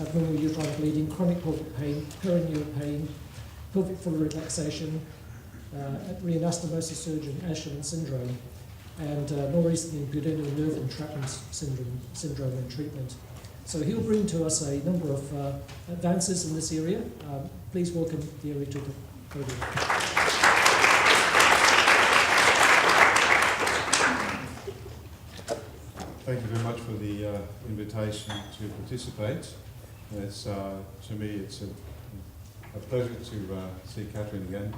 abdominal uterine bleeding, chronic pelvic pain, perineal pain, pelvic floor relaxation, reanastomosis surgery, Asherman syndrome, and more recently pudendal nerve entrapment syndrome and treatment. So he'll bring to us a number of advances in this area. Please welcome Thierry to the podium. Thank you very much for the invitation to participate. It's, to me, it's a pleasure to see Catherine again.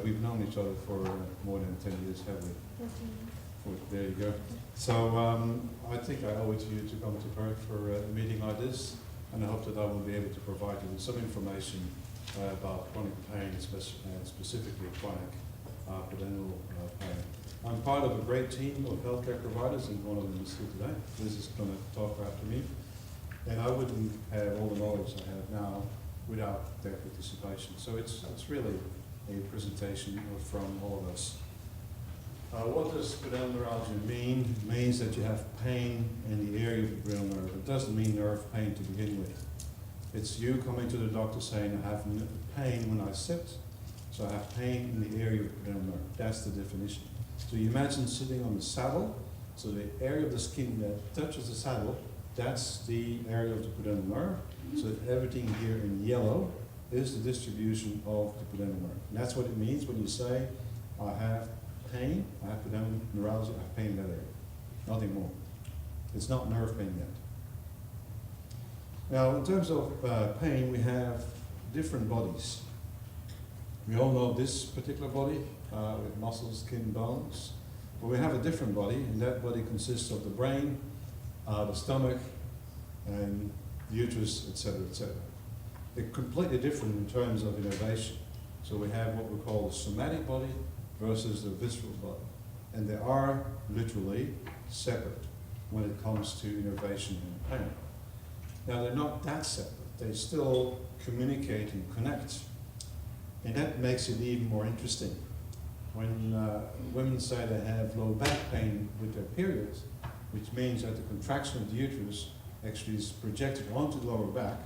We've known each other for more than 10 years, haven't we? There you go. So I think I owe it to you to come to Perth for a meeting like this, and I hope that I will be able to provide you with some information about chronic pain, specifically chronic pudendal pain. I'm part of a great team of healthcare providers, and one of them is here today. Liz is going to talk after me. And I wouldn't have all the knowledge I have now without their participation. So it's really a presentation from all of us. What does pudendal neuralgia mean? It means that you have pain in the area of the pudendal nerve. It doesn't mean nerve pain to begin with. It's you coming to the doctor saying, I have pain when I sit, so I have pain in the area of the pudendal nerve. That's the definition. So you imagine sitting on the saddle, so the area of the skin that touches the saddle, that's the area of the pudendal nerve. So everything here in yellow is the distribution of the pudendal nerve. And that's what it means when you say, I have pain, I have pudendal neuralgia, I have pain in that area. Nothing more. It's not nerve pain yet. Now, in terms of pain, we have different bodies. We all know this particular body with muscles, skin, bones. But we have a different body, and that body consists of the brain, the stomach, and the uterus, etc., etc. They're completely different in terms of innervation. So we have what we call the somatic body versus the visceral body. And they are literally separate when it comes to innervation and pain. Now they're not that separate. They still communicate and connect. And that makes it even more interesting. When women say they have low back pain with their periods, which means that the contraction of the uterus actually is projected onto the lower back,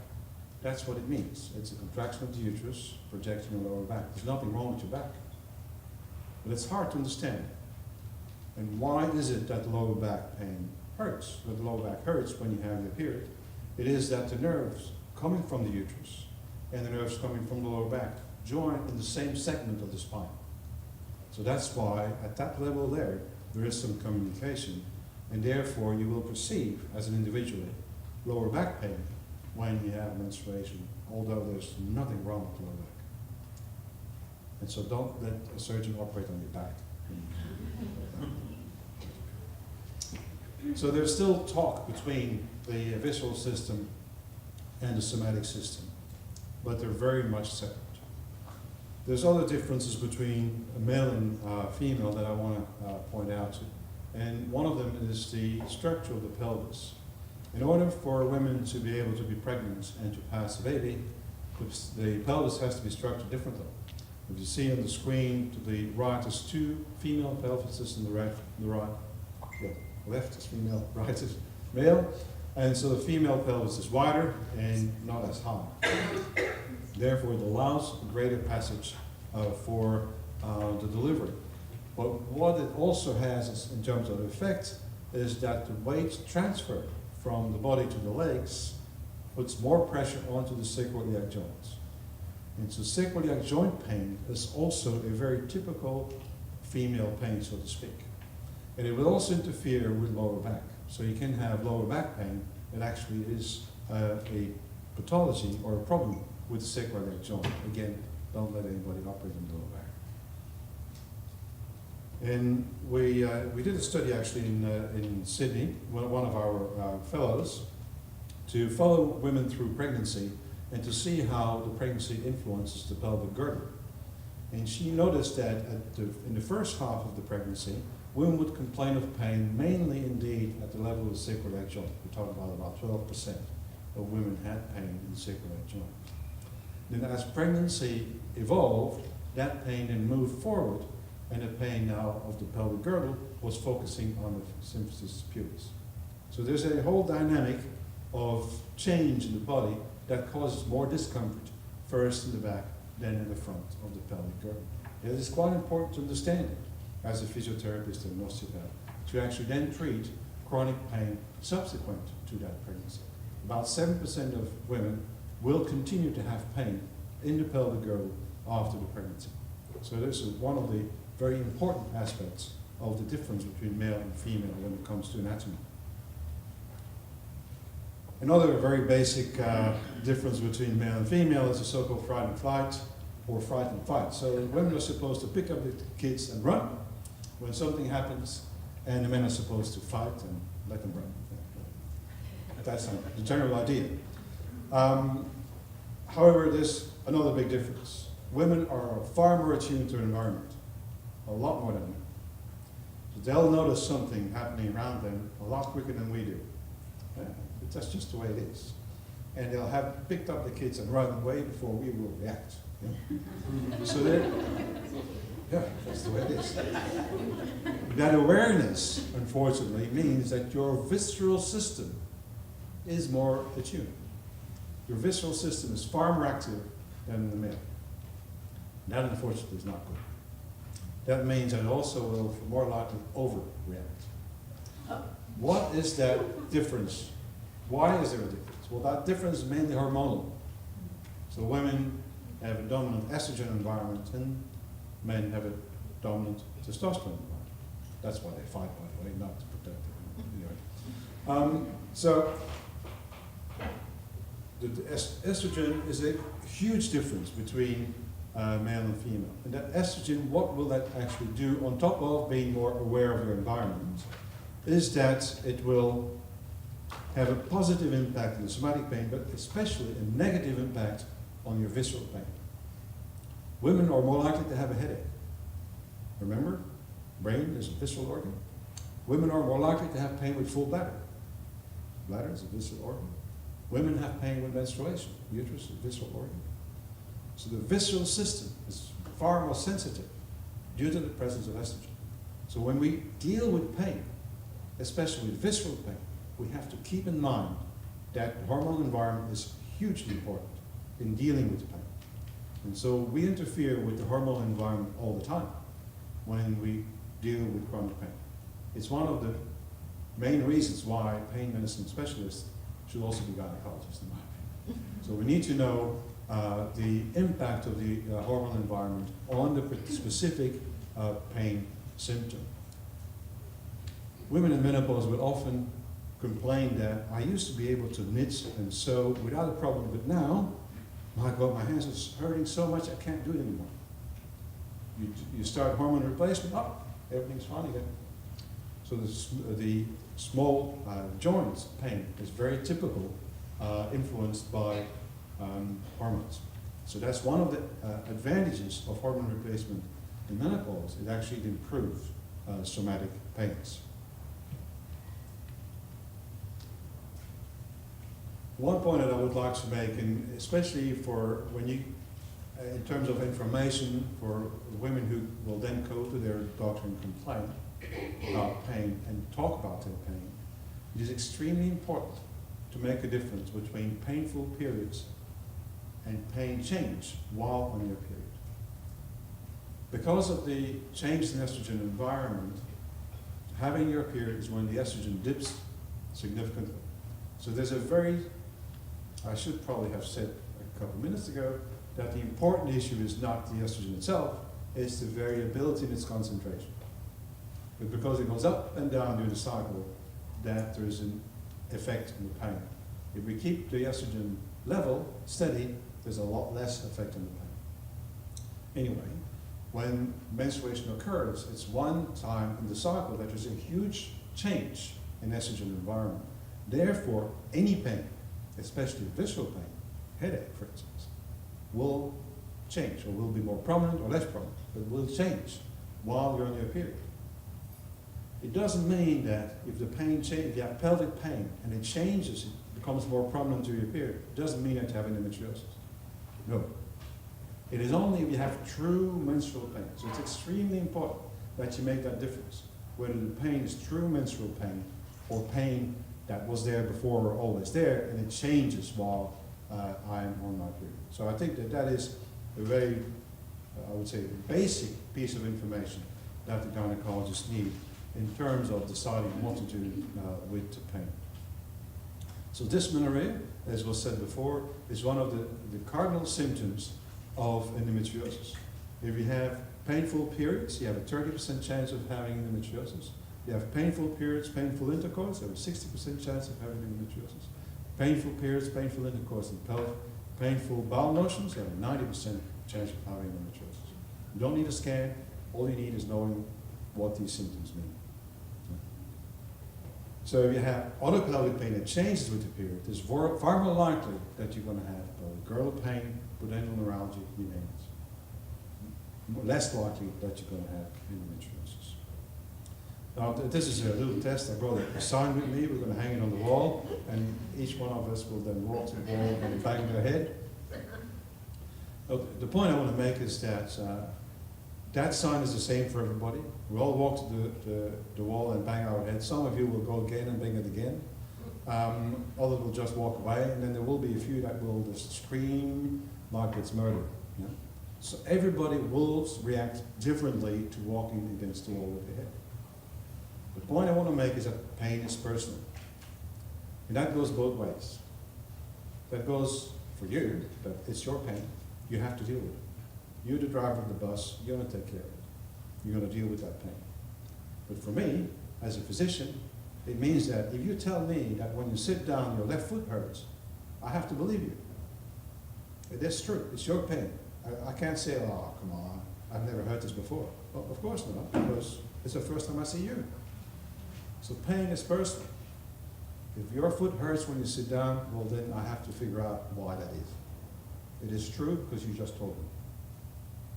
that's what it means. It's a contraction of the uterus projecting on the lower back. There's nothing wrong with your back. But it's hard to understand. And why is it that the lower back pain hurts? Well, the lower back hurts when you have your period. It is that the nerves coming from the uterus and the nerves coming from the lower back join in the same segment of the spine. So that's why at that level there is some communication, and therefore you will perceive as an individual lower back pain when you have menstruation, although there's nothing wrong with the lower back. And so don't let a surgeon operate on your back. So there's still talk between the visceral system and the somatic system, but they're very much separate. There's other differences between a male and female that I want to point out to. And one of them is the structure of the pelvis. In order for women to be able to be pregnant and to pass a baby, the pelvis has to be structured differently. If you see on the screen to the right is two female pelvises, and the left is female, right is male. And so the female pelvis is wider and not as high. Therefore, it allows a greater passage for the delivery. But what it also has in terms of effect is that the weight transfer from the body to the legs puts more pressure onto the sacroiliac joints. And so sacroiliac joint pain is also a very typical female pain, so to speak. And it will also interfere with lower back. So you can have lower back pain that actually is a pathology or a problem with the sacroiliac joint. Again, don't let anybody operate on the lower back. And we did a study actually in Sydney, one of our fellows, to follow women through pregnancy and to see how the pregnancy influences the pelvic girdle. And she noticed that in the first half of the pregnancy, women would complain of pain, mainly indeed at the level of the sacroiliac joint. We talked about 12% of women had pain in the sacroiliac joint. Then as pregnancy evolved, that pain then moved forward, and the pain now of the pelvic girdle was focusing on the symphysis pubis. So there's a whole dynamic of change in the body that causes more discomfort, first in the back, then in the front of the pelvic girdle. It is quite important to understand it as a physiotherapist and osteopath, to actually then treat chronic pain subsequent to that pregnancy. About 7% of women will continue to have pain in the pelvic girdle after the pregnancy. So this is one of the very important aspects of the difference between male and female when it comes to anatomy. Another very basic difference between male and female is the so-called fright and flight, or fright and fight. So women are supposed to pick up the kids and run when something happens, and the men are supposed to fight and let them run. That's the general idea. However, there's another big difference. Women are far more attuned to their environment, a lot more than men. So they'll notice something happening around them a lot quicker than we do. Yeah, that's just the way it is. And they'll have picked up the kids and run away before we will react. Yeah? So yeah, that's the way it is. That awareness, unfortunately, means that your visceral system is more attuned. Your visceral system is far more active than the male. That, unfortunately, is not good. That means that also will more likely overreact. What is that difference? Why is there a difference? Well, that difference is mainly hormonal. So women have a dominant estrogen environment and men have a dominant testosterone environment. That's why they fight, by the way, not to protect them. Anyway. So the estrogen is a huge difference between male and female. And that estrogen, what will that actually do on top of being more aware of your environment, is that it will have a positive impact on the somatic pain, but especially a negative impact on your visceral pain. Women are more likely to have a headache. Remember, brain is a visceral organ. Women are more likely to have pain with full bladder. Bladder is a visceral organ. Women have pain with menstruation. Uterus is a visceral organ. So the visceral system is far more sensitive due to the presence of estrogen. So when we deal with pain, especially with visceral pain, we have to keep in mind that the hormonal environment is hugely important in dealing with pain. And so we interfere with the hormonal environment all the time when we deal with chronic pain. It's one of the main reasons why pain medicine specialists should also be gynecologists, in my opinion. So we need to know the impact of the hormonal environment on the specific pain symptom. Women in menopause will often complain that I used to be able to knit and sew without a problem, but now, my God, my hands are hurting so much I can't do it anymore. You start hormone replacement, everything's fine again. So the small joint pain is very typical, influenced by hormones. So that's one of the advantages of hormone replacement in menopause. It actually improves somatic pains. One point that I would like to make, and especially for when you, in terms of information for women who will then go to their doctor and complain about pain and talk about their pain, it is extremely important to make a difference between painful periods and pain change while on your period. Because of the change in estrogen environment, having your period is when the estrogen dips significantly. So there's a very, I should probably have said a couple minutes ago, that the important issue is not the estrogen itself, it's the variability in its concentration. But because it goes up and down during the cycle, that there is an effect on the pain. If we keep the estrogen level steady, there's a lot less effect on the pain. Anyway, when menstruation occurs, it's one time in the cycle that there's a huge change in estrogen environment. Therefore, any pain, especially visceral pain, headache for instance, will change, or will be more prominent or less prominent, but will change while you're on your period. It doesn't mean that if the pain changes, if you have pelvic pain and it changes, it becomes more prominent during your period, it doesn't mean that you have endometriosis. No. It is only if you have true menstrual pain. So it's extremely important that you make that difference, whether the pain is true menstrual pain or pain that was there before or always there, and it changes while I'm on my period. So I think that that is a very, I would say, basic piece of information that the gynecologists need in terms of deciding what to do with the pain. So dysmenorrhea, as was said before, is one of the cardinal symptoms of endometriosis. If you have painful periods, you have a 30% chance of having endometriosis. You have painful periods, painful intercourse, you have a 60% chance of having endometriosis. Painful periods, painful intercourse in pelvic, painful bowel motions, you have a 90% chance of having endometriosis. You don't need a scan, all you need is knowing what these symptoms mean. So if you have other pelvic pain that changes with the period, it's far more likely that you're going to have girdle pain, pudendal neuralgia, you name it. Less likely that you're going to have endometriosis. Now, this is a little test. I brought a sign with me. We're going to hang it on the wall, and each one of us will then walk to the wall and bang their head. The point I want to make is that that sign is the same for everybody. We all walk to the wall and bang our head. Some of you will go again and bang it again. Others will just walk away, and then there will be a few that will just scream like it's murder. Yeah? So everybody will react differently to walking against the wall with their head. The point I want to make is that pain is personal. And that goes both ways. That goes for you, that it's your pain. You have to deal with it. You're the driver of the bus, you're going to take care of it. You're going to deal with that pain. But for me, as a physician, it means that if you tell me that when you sit down your left foot hurts, I have to believe you. That's true, it's your pain. I can't say, oh, come on, I've never heard this before. Well, of course not, because it's the first time I see you. So pain is personal. If your foot hurts when you sit down, well then I have to figure out why that is. It is true because you just told me.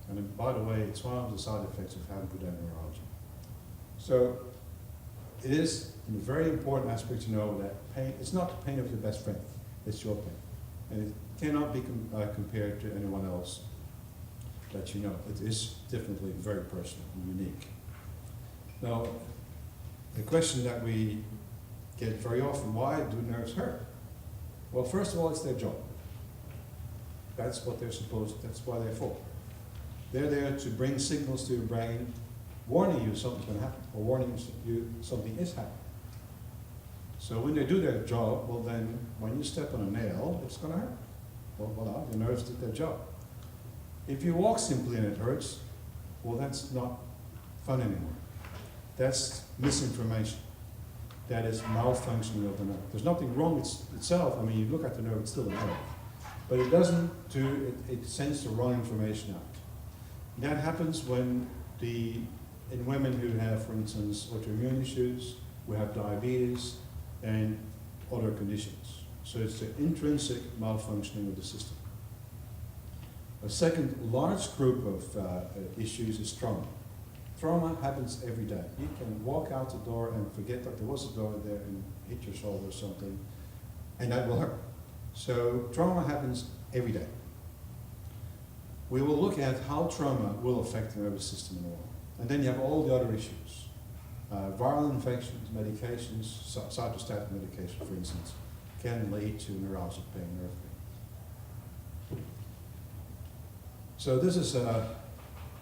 And then, by the way, it's one of the side effects of having pudendal neuralgia. So it is a very important aspect to know that pain, it's not the pain of your best friend, it's your pain. And it cannot be compared to anyone else that you know. It is definitely very personal and unique. Now, the question that we get very often, why do nerves hurt? Well, first of all, it's their job. That's what they're supposed, that's why they're for. They're there to bring signals to your brain, warning you something's going to happen, or warning you something is happening. So when they do their job, well then, when you step on a nail, it's going to hurt. Well, voila, the nerves did their job. If you walk simply and it hurts, well that's not fun anymore. That's misinformation. That is malfunctioning of the nerve. There's nothing wrong with itself. I mean, you look at the nerve, it's still a nerve. But it doesn't do, it sends the wrong information out. That happens when in women who have, for instance, autoimmune issues, who have diabetes, and other conditions. So it's the intrinsic malfunctioning of the system. A second large group of issues is trauma. Trauma happens every day. You can walk out the door and forget that there was a door there and hit your shoulder or something, and that will hurt. So trauma happens every day. We will look at how trauma will affect the nervous system in the world. And then you have all the other issues. Viral infections, medications, cytostatic medication, for instance, can lead to neuralgic pain, nerve pain. So this is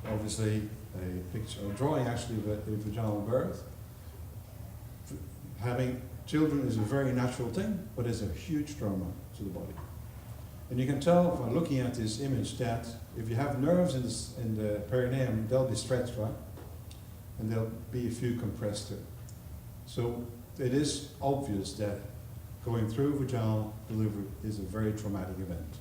obviously a picture, a drawing actually of a vaginal birth. Having children is a very natural thing, but it's a huge trauma to the body. And you can tell by looking at this image that if you have nerves in the perineum, they'll be stretched, right? And there'll be a few compressed too. So it is obvious that going through vaginal delivery is a very traumatic event.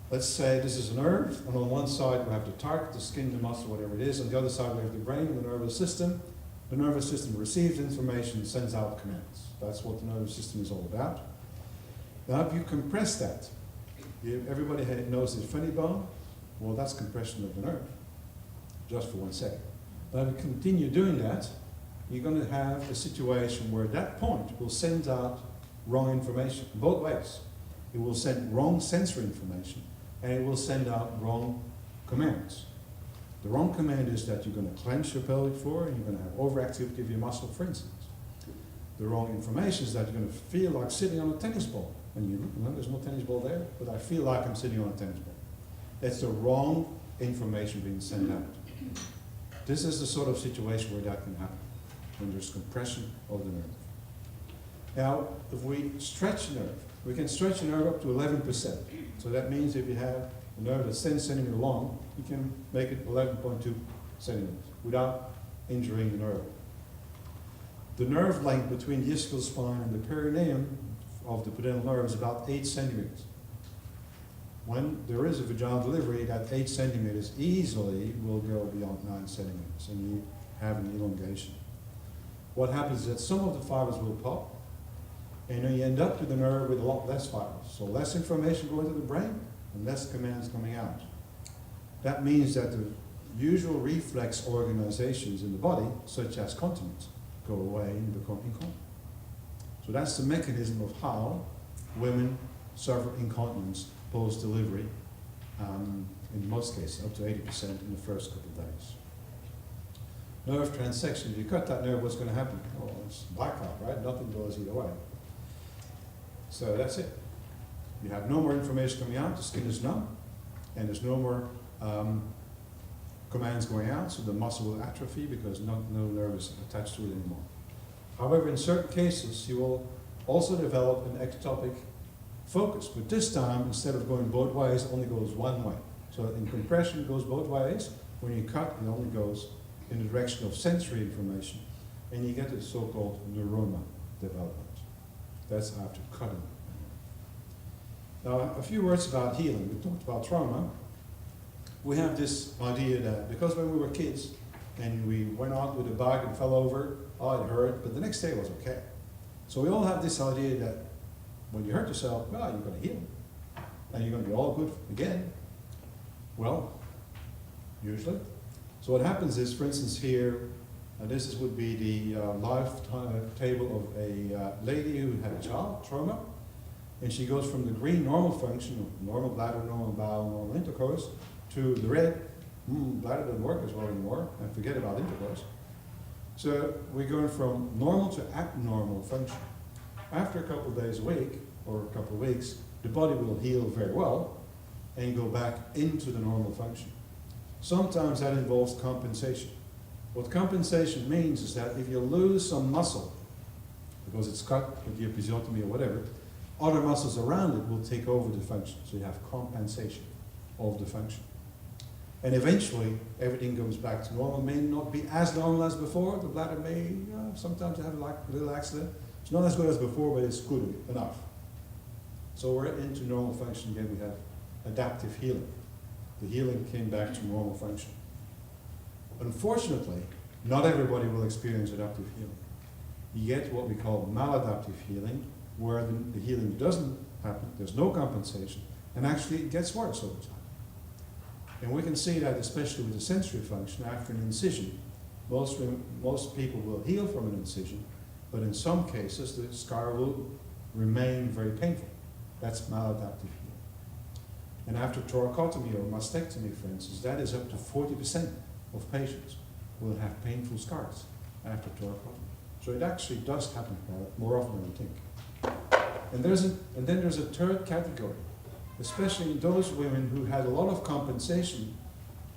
Let's say this is a nerve, and on one side we have the target, the skin, the muscle, whatever it is. On the other side we have the brain, the nervous system. The nervous system receives information, sends out commands. That's what the nervous system is all about. Now if you compress that, everybody knows the funny bone, well that's compression of the nerve, just for 1 second. But if you continue doing that, you're going to have a situation where that point will send out wrong information, both ways. It will send wrong sensory information, and it will send out wrong commands. The wrong command is that you're going to clench your pelvic floor, and you're going to have overactivity of your muscle, for instance. the wrong information is that you're going to feel like sitting on a tennis ball. And you look, no, there's no tennis ball there, but I feel like I'm sitting on a tennis ball. That's the wrong information being sent out. This is the sort of situation where that can happen, when there's compression of the nerve. Now, if we stretch the nerve, we can stretch the nerve up to 11%. So that means if you have a nerve that's 10 centimeters long, you can make it 11.2 centimeters without injuring the nerve. The nerve length between the ischial spine and the perineum of the pudendal nerve is about 8 centimeters. When there is a vaginal delivery, that 8 centimeters easily will go beyond 9 centimeters, and you have an elongation. What happens is that some of the fibers will pop, and then you end up with the nerve with a lot less fibers. So less information going to the brain, and less commands coming out. That means that the usual reflex organizations in the body, such as continence, go away and become incontinent. So that's the mechanism of how women suffer incontinence post-delivery, in most cases, up to 80% in the first couple of days. Nerve transection, if you cut that nerve, what's going to happen? Oh, it's blackout, right? Nothing goes either way. So that's it. You have no more information coming out, the skin is numb, and there's no more commands going out, so the muscle will atrophy because no nerve is attached to it anymore. However, in certain cases, you will also develop an ectopic focus, but this time, instead of going both ways, it only goes one way. So in compression, it goes both ways. When you cut, it only goes in the direction of sensory information, and you get the so-called neuroma development. That's after cutting. Now, a few words about healing. We talked about trauma. We have this idea that because when we were kids and we went out with a bike and fell over, oh, it hurt, but the next day it was okay. So we all have this idea that when you hurt yourself, well, you're going to heal. And you're going to be all good again. Well, usually. So what happens is, for instance, here, would be the life table of a lady who had a child, trauma. And she goes from the green normal function, of normal bladder, normal bowel, normal intercourse, to the red, bladder doesn't work as well anymore, and forget about intercourse. So we're going from normal to abnormal function. After a couple of days a week, or a couple of weeks, the body will heal very well and go back into the normal function. Sometimes that involves compensation. What compensation means is that if you lose some muscle, because it's cut with the episiotomy or whatever, other muscles around it will take over the function. So you have compensation of the function. And eventually, everything goes back to normal. It may not be as normal as before. The bladder may sometimes have like a little accident. It's not as good as before, but it's good enough. So we're into normal function again. We have adaptive healing. The healing came back to normal function. Unfortunately, not everybody will experience adaptive healing. You get what we call maladaptive healing, where the healing doesn't happen, there's no compensation, and actually it gets worse over time. And we can see that especially with the sensory function after an incision. Most people will heal from an incision, but in some cases the scar will remain very painful. That's maladaptive healing. And after thoracotomy or mastectomy, for instance, that is up to 40% of patients will have painful scars after thoracotomy. So it actually does happen more often than we think. And then there's a third category, especially those women who had a lot of compensation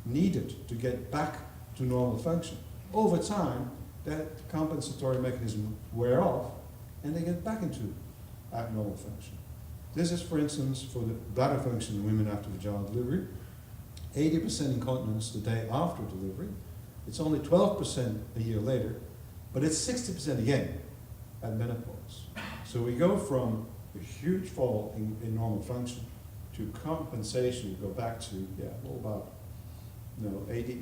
needed to get back to normal function. Over time, that compensatory mechanism wear off, and they get back into abnormal function. This is, for instance, for the bladder function in women after vaginal delivery, 80% incontinence the day after delivery. It's only 12% a year later, but it's 60% again at menopause. So we go from a huge fall in normal function to compensation, we go back to,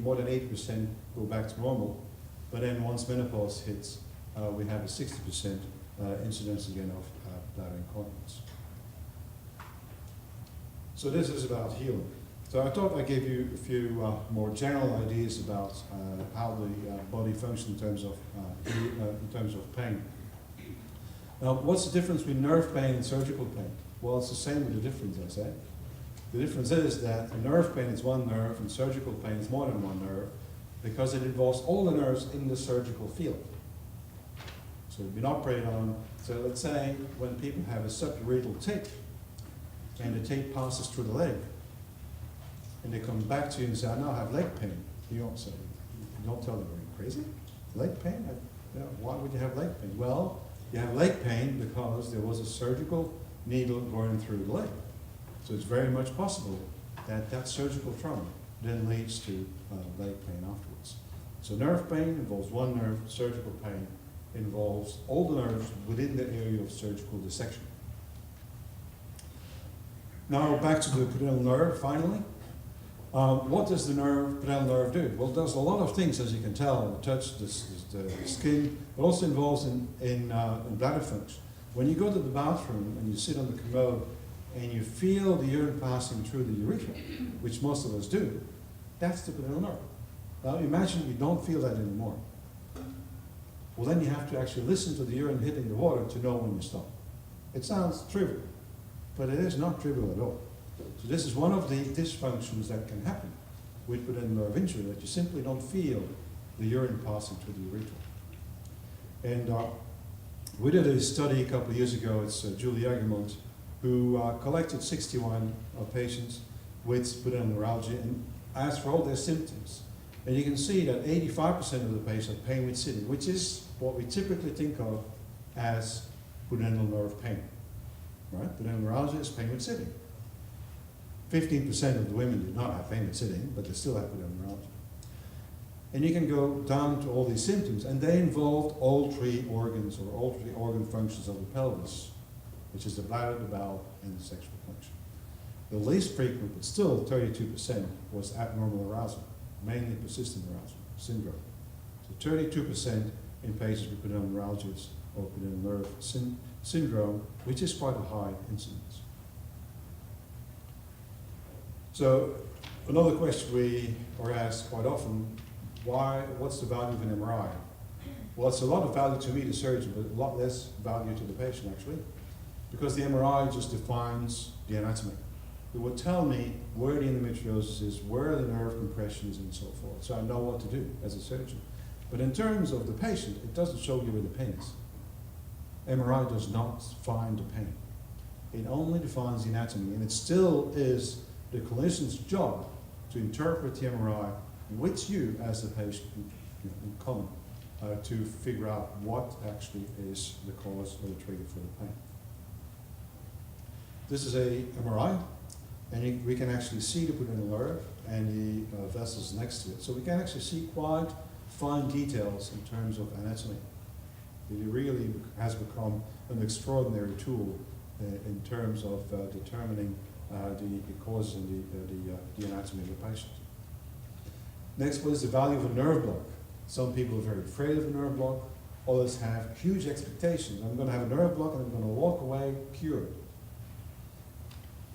more than 80% go back to normal. But then once menopause hits, we have a 60% incidence again of bladder incontinence. So this is about healing. So I thought I'd give you a few more general ideas about how the body functions in terms of pain. Now, what's the difference between nerve pain and surgical pain? Well, it's the same with the difference, I say. The difference is that nerve pain is one nerve and surgical pain is more than one nerve because it involves all the nerves in the surgical field. So So we've been operated on. So let's say when people have a subarachnoid tape, and the tape passes through the leg, and they come back to you and say, I now have leg pain. You don't say, you don't tell them, are you crazy? Leg pain? Why would you have leg pain? Well, you have leg pain because there was a surgical needle going through the leg. So it's very much possible that that surgical trauma then leads to leg pain afterwards. So nerve pain involves one nerve, surgical pain involves all the nerves within the area of surgical dissection. Now back to the pudendal nerve, finally. What does the pudendal nerve do? Well, it does a lot of things, as you can tell. It touches the skin, but also involves in bladder function. When you go to the bathroom and you sit on the commode and you feel the urine passing through the urethra, which most of us do, that's the pudendal nerve. Now imagine you don't feel that anymore. Well, then you have to actually listen to the urine hitting the water to know when you stop. It sounds trivial, but it is not trivial at all. So this is one of the dysfunctions that can happen with pudendal nerve injury, that you simply don't feel the urine passing through the urethra. And we did a study a couple of years ago. It's Julie Egermont, who collected 61 patients with pudendal neuralgia and asked for all their symptoms. And you can see that 85% of the patients had pain with sitting, which is what we typically think of as pudendal nerve pain. Right? Pudendal neuralgia is pain with sitting. 15% of the women did not have pain with sitting, but they still have pudendal neuralgia. And you can go down to all these symptoms, and they involved all three organs or all three organ functions of the pelvis, which is the bladder, the bowel, and the sexual function. The least frequent, but still 32%, was abnormal arousal, mainly persistent arousal syndrome. So 32% in patients with pudendal neuralgias or pudendal nerve syndrome, which is quite a high incidence. So another question we are asked quite often, what's the value of an MRI? Well, it's a lot of value to me, the surgeon, but a lot less value to the patient, actually, because the MRI just defines the anatomy. It will tell me where the endometriosis is, where the nerve compression is, and so forth, so I know what to do as a surgeon. But in terms of the patient, it doesn't show you where the pain is. MRI does not find the pain. It only defines the anatomy, and it still is the clinician's job to interpret the MRI with you as the patient in common to figure out what actually is the cause or the trigger for the pain. This is a MRI, and we can actually see the pudendal nerve and the vessels next to it. So we can actually see quite fine details in terms of anatomy. It really has become an extraordinary tool in terms of determining the causes and the anatomy of the patient. Next, what is the value of a nerve block? Some people are very afraid of a nerve block. Others have huge expectations. I'm going to have a nerve block and I'm going to walk away cured.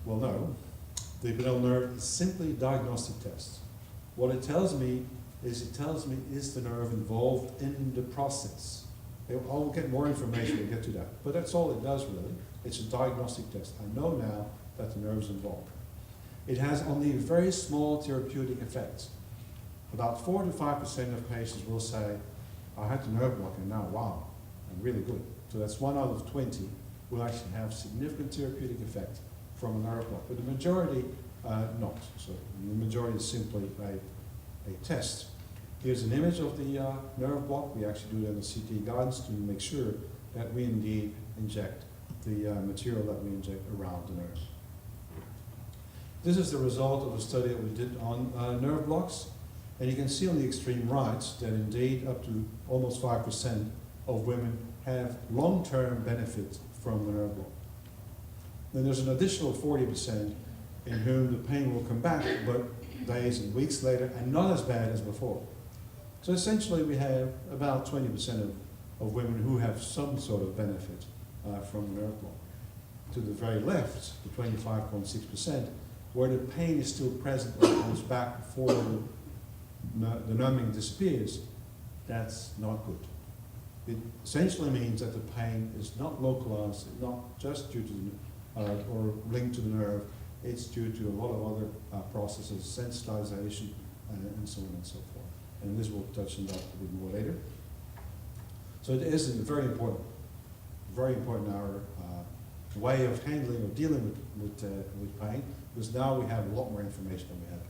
Well, no. The pudendal nerve is simply a diagnostic test. What it tells me is the nerve involved in the process? I'll get more information, we'll get to that. But that's all it does, really. It's a diagnostic test. I know now that the nerve is involved. It has only a very small therapeutic effect. About 4 to 5% of patients will say, I had the nerve block and now, wow, I'm really good. So that's 1 out of 20 will actually have significant therapeutic effect from a nerve block. But the majority, not. So the majority is simply a test. Here's an image of the nerve block. We actually do that in CT guidance to make sure that we indeed inject the material that we inject around the nerve. This is the result of a study that we did on nerve blocks. And you can see on the extreme right that indeed up to almost 5% of women have long-term benefit from the nerve block. Then there's an additional 40% in whom the pain will come back, but days and weeks later, and not as bad as before. So essentially we have about 20% of women who have some sort of benefit from the nerve block. To the very left, the 25.6%, where the pain is still present and comes back before the numbing disappears, that's not good. It essentially means that the pain is not localized, not just due to or linked to the nerve, it's due to a lot of other processes, sensitization, and so on and so forth. And Liz will touch on that a bit more later. So it is very important in our way of handling or dealing with pain, because now we have a lot more information than we had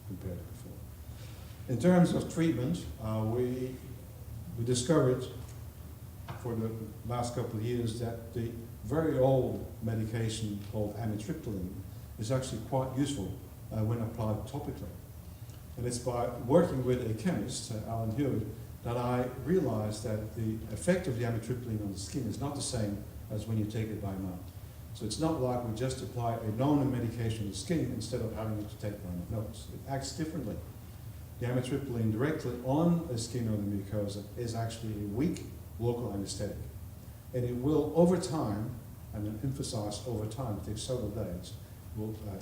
compared to before. In terms of treatment, we discovered for the last couple of years that the very old medication called amitriptyline is actually quite useful when applied topically. And it's by working with a chemist, Alan Hewitt, that I realized that the effect of the amitriptyline on the skin is not the same as when you take it by mouth. So it's not like we just apply a known medication to the skin instead of having it to take by the nose. It acts differently. The amitriptyline directly on the skin or the mucosa is actually a weak local anesthetic. And it will, over time, and I emphasize over time, it takes several days,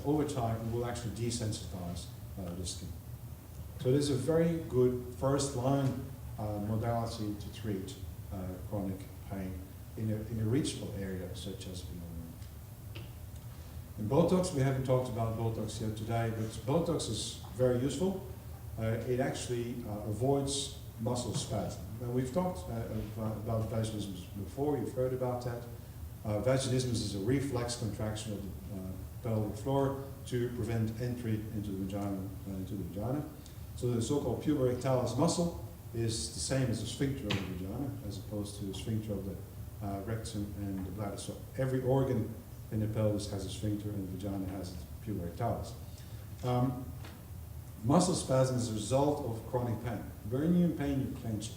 over time it will actually desensitize the skin. So it is a very good first-line modality to treat chronic pain in a reachable area such as beyond. In Botox, we haven't talked about Botox yet today, but Botox is very useful. It actually avoids muscle spasm. Now we've talked about vaginismus before, you've heard about that. Vaginismus is a reflex contraction of the pelvic floor to prevent entry into the vagina. So the so-called puborectalis muscle is the same as the sphincter of the vagina, as opposed to the sphincter of the rectum and the bladder. So every organ in the pelvis has a sphincter and the vagina has a puborectalis. Muscle spasm is a result of chronic pain. When you're in pain, you're clenching.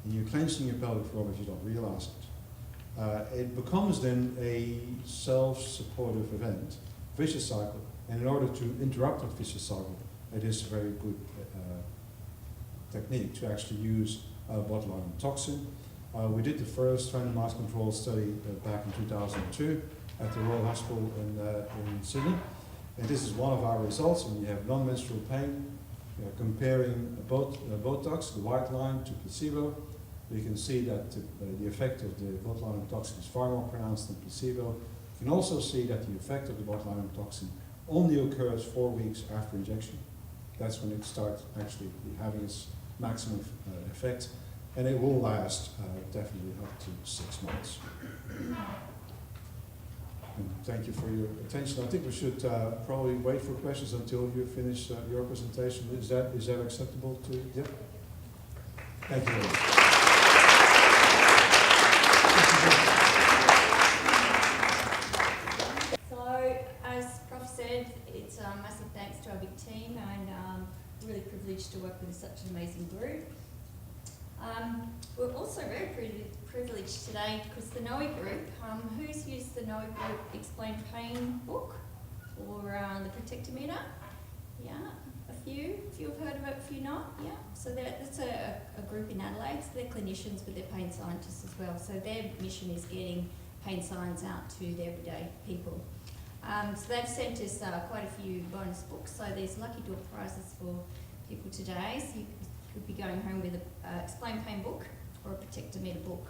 And you're clenching your pelvic floor if you don't realize it. It becomes then a self-supportive event, vicious cycle. And in order to interrupt that vicious cycle, it is a very good technique to actually use botulinum toxin. We did the first randomized control study back in 2002 at the Royal Hospital in Sydney. And this is one of our results when you have non-menstrual pain, comparing Botox, the white line, to placebo. You can see that the effect of the botulinum toxin is far more pronounced than placebo. You can also see that the effect of the botulinum toxin only occurs 4 weeks after injection. That's when it starts actually having its maximum effect, and it will last definitely up to 6 months. And thank you for your attention. I think we should probably wait for questions until you finish your presentation. Is that acceptable to you? Yeah? Thank you very much. So, as Prof said, it's a massive thanks to our big team, and really privileged to work with such an amazing group. We're also very privileged today because the NOE group, who's used the NOE group Explain Pain book or the Protectometer? Yeah, a few have heard of it, a few not, yeah. So that's a group in Adelaide, so they're clinicians but they're pain scientists as well. So their mission is getting pain science out to the everyday people. So they've sent us quite a few bonus books, so there's lucky door prizes for people today. So you could be going home with an Explain Pain book or a Protectometer book.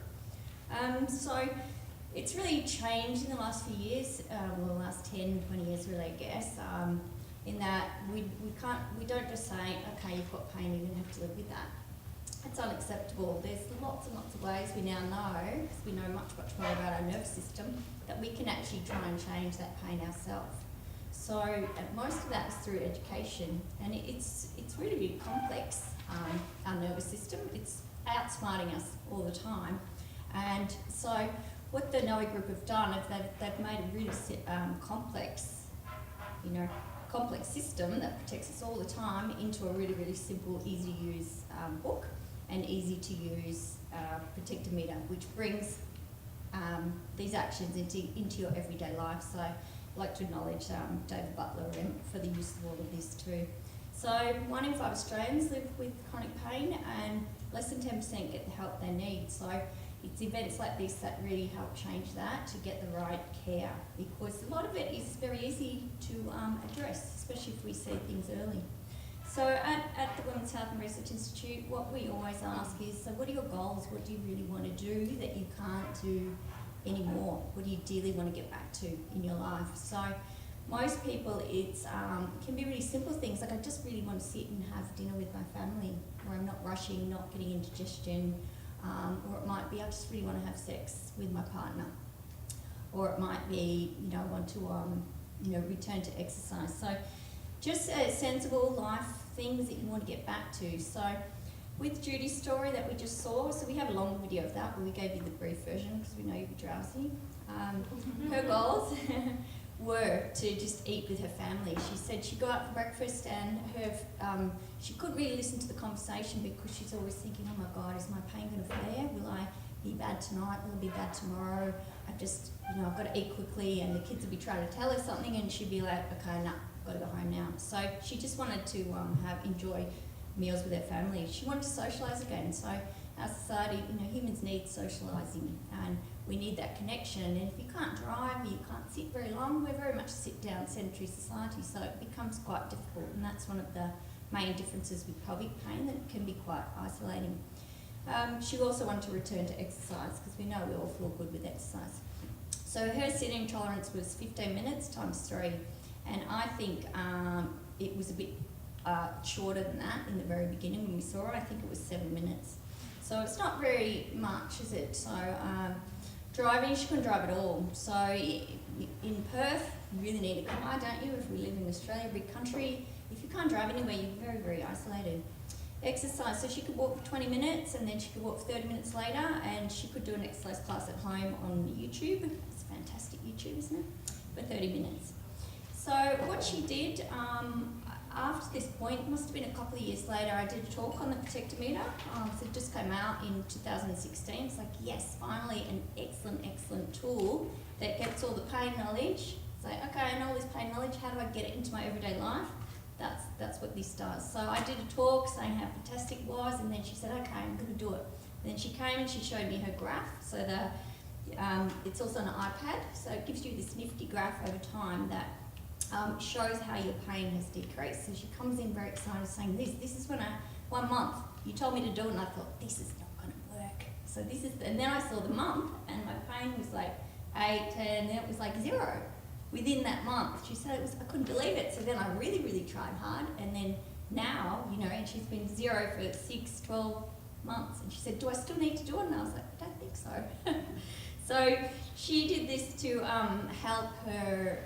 So it's really changed in the last few years, well, the last 10, 20 years really, I guess, in that we don't just say, okay, you've got pain, you're going to have to live with that. It's unacceptable. There's lots and lots of ways we now know, because we know much more about our nervous system, that we can actually try and change that pain ourselves. So most of that is through education, and it's really, really complex, our nervous system. It's outsmarting us all the time. And so what the NOE group have done is they've made a really complex system that protects us all the time into a really, really simple, easy to use book and easy to use Protectometer, which brings these actions into your everyday life. So I'd like to acknowledge David Butler for the use of all of this too. So 1 in 5 Australians live with chronic pain, and less than 10% get the help they need. So it's events like this that really help change that to get the right care, because a lot of it is very easy to address, especially if we see things early. So at the Women's Health and Research Institute, what we always ask is, so what are your goals? What do you really want to do that you can't do anymore? What do you ideally want to get back to in your life? So most people, it can be really simple things, like I just really want to sit and have dinner with my family, where I'm not rushing, not getting indigestion. or it might be I just really want to have sex with my partner, or it might be, you know, I want to, you know, return to exercise. So just sensible life things that you want to get back to. So with Judy's story that we just saw, so we have a long video of that, but we gave you the brief version because we know you'd be drowsy. Her goals were to just eat with her family. She said she'd go out for breakfast and she couldn't really listen to the conversation because she's always thinking, oh my God, is my pain going to flare? Will I be bad tonight? Will it be bad tomorrow? I've got to eat quickly, and the kids would be trying to tell her something and she'd be like, okay, no, I've got to go home now. So she just wanted to enjoy meals with her family. She wanted to socialise again. So our society, you know, humans need socialising, and we need that connection. And if you can't drive, you can't sit very long. We're very much a sit-down sedentary society, so it becomes quite difficult, and that's one of the main differences with pelvic pain, that it can be quite isolating. She also wanted to return to exercise because we know we all feel good with exercise. So her sitting tolerance was 15 minutes times 3, and I think it was a bit shorter than that in the very beginning when we saw her. I think it was 7 minutes. So it's not very much, is it? So driving, she couldn't drive at all. So in Perth, you really need a car, don't you? If we live in Australia, a big country, if you can't drive anywhere, you're very, very isolated. Exercise, so she could walk for 20 minutes and then she could walk for 30 minutes later, and she could do an exercise class at home on YouTube. It's fantastic YouTube, isn't it? For 30 minutes. So what she did, after this point, it must have been a couple of years later, I did a talk on the protectometer. So it just came out in 2016. It's like, yes, finally an excellent tool that gets all the pain knowledge. It's like, okay, I know all this pain knowledge, how do I get it into my everyday life? That's what this does. So I did a talk saying how fantastic it was, and then she said, okay, I'm going to do it. And then she came and she showed me her graph. So it's also on an iPad, so it gives you this nifty graph over time that shows how your pain has decreased. So she comes in very excited saying, this is when 1 month, you told me to do it, and I thought, this is not going to work. So and then I saw the month, and my pain was like 8, 10, and then it was like 0. Within that month, she said I couldn't believe it. So then I really tried hard, and then now, you know, and she's been 0 for 6, 12 months, and she said, do I still need to do it? And I was like, I don't think so. So she did this to help her.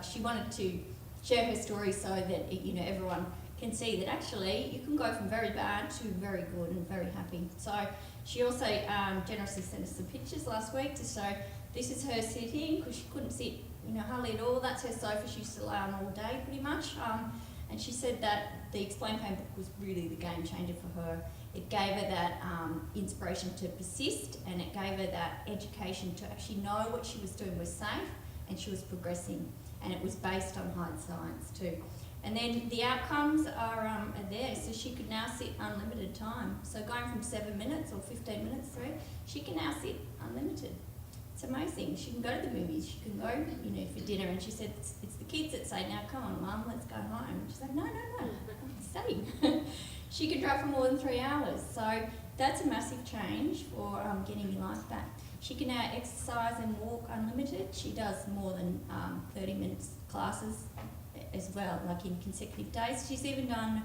She wanted to share her story so that everyone can see that actually you can go from very bad to very good and very happy. So she also generously sent us some pictures last week to show this is her sitting, because she couldn't sit hardly at all. That's her sofa she used to lie on all day pretty much. And she said that the Explain Pain book was really the game changer for her. It gave her that inspiration to persist, and it gave her that education to actually know what she was doing was safe and she was progressing, and it was based on hard science too. And then the outcomes are there, so she could now sit unlimited time. So going from 7 minutes or 15 minutes through, she can now sit unlimited. It's amazing. She can go to the movies, she can go, for dinner, and she said it's the kids that say, now come on Mum, let's go home. And she's like, no, I'm staying. She could drive for more than 3 hours. So that's a massive change for getting your life back. She can now exercise and walk unlimited. She does more than 30 minutes classes as well, like in consecutive days. She's even done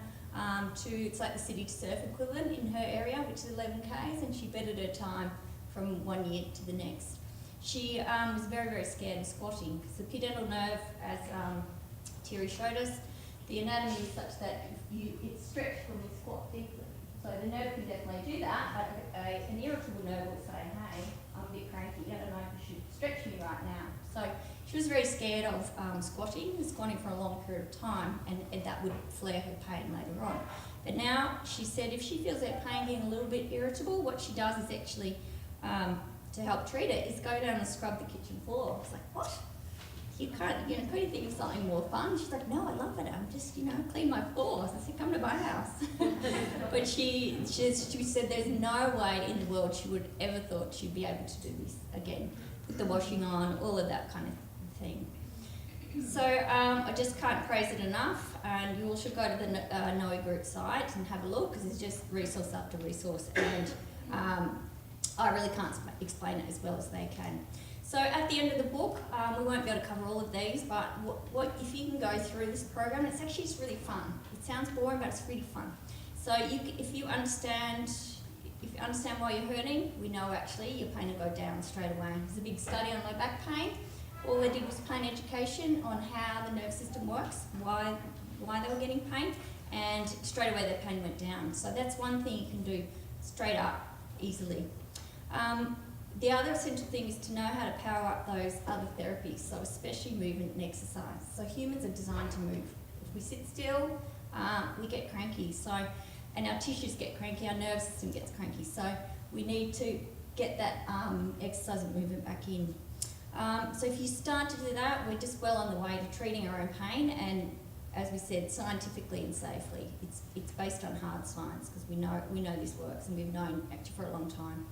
it's like the City to Surf equivalent in her area, which is 11 Ks, and she bettered her time from 1 year to the next. She was very, very scared of squatting because the pudendal nerve, as Thierry showed us, the anatomy is such that it's stretched when we squat deeply. So the nerve can definitely do that, but an irritable nerve will say, hey, I'm a bit cranky, I don't know if you should stretch me right now. So she was very scared of squatting for a long period of time, and that would flare her pain later on. But now she said if she feels her pain getting a little bit irritable, what she does is actually, to help treat it, is go down and scrub the kitchen floor. I was like, what? You can't, could you think of something more fun? She's like, no, I love it. I'm just, clean my floors. I said, come to my house. But she said there's no way in the world she would ever thought she'd be able to do this again. Put the washing on, all of that kind of thing. So I just can't praise it enough, and you all should go to the NOE group site and have a look, because it's just resource after resource, and I really can't explain it as well as they can. So at the end of the book, we won't be able to cover all of these, but what if you can go through this program, it's actually just really fun. It sounds boring, but it's really fun. So if you understand if you understand why you're hurting, we know actually your pain will go down straight away. There's a big study on low back pain. All they did was pain education on how the nerve system works, why they were getting pain, and straight away their pain went down. So that's one thing you can do straight up, easily. The other essential thing is to know how to power up those other therapies, so especially movement and exercise. So humans are designed to move. If we sit still, we get cranky. So, and our tissues get cranky, our nerve system gets cranky. So we need to get that exercise and movement back in. So if you start to do that, we're just well on the way to treating our own pain, and as we said, scientifically and safely. It's based on hard science, because we know this works, and we've known actually for a long time.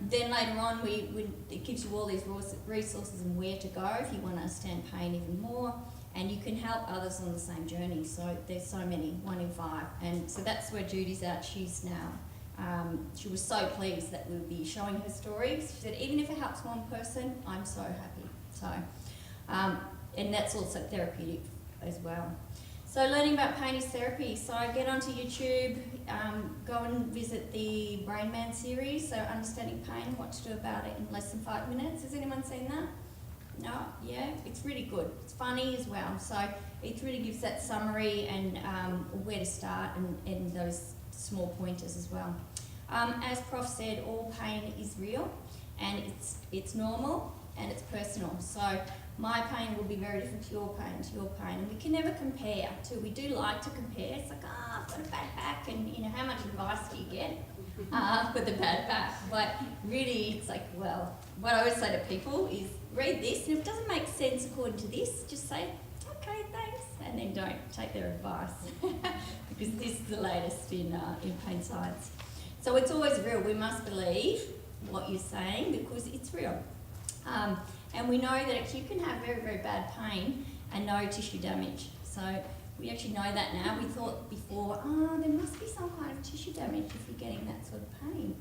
Then later on, it gives you all these resources and where to go if you want to understand pain even more, and you can help others on the same journey. So there's so many, 1 in 5, and so that's where Judy's at. She's now, she was so pleased that we'll be showing her story. She said, even if it helps one person, I'm so happy. So, and that's also therapeutic as well. So learning about pain is therapy. So get onto YouTube, go and visit the Brain Man series, so understanding pain, what to do about it in less than 5 minutes. Has anyone seen that? No? Yeah? It's really good. It's funny as well. So it really gives that summary and where to start and those small pointers as well. As Prof said, all pain is real, and it's normal and it's personal. So my pain will be very different to your pain, and we can never compare too. We do like to compare. It's like, I've got a bad back, and how much advice do you get for the bad back? But really, it's like, well, what I always say to people is read this, and if it doesn't make sense according to this, just say, okay, thanks, and then don't take their advice because this is the latest in pain science. So it's always real. We must believe what you're saying because it's real. And we know that you can have very, very bad pain and no tissue damage. So we actually know that now. We thought before, there must be some kind of tissue damage if you're getting that sort of pain.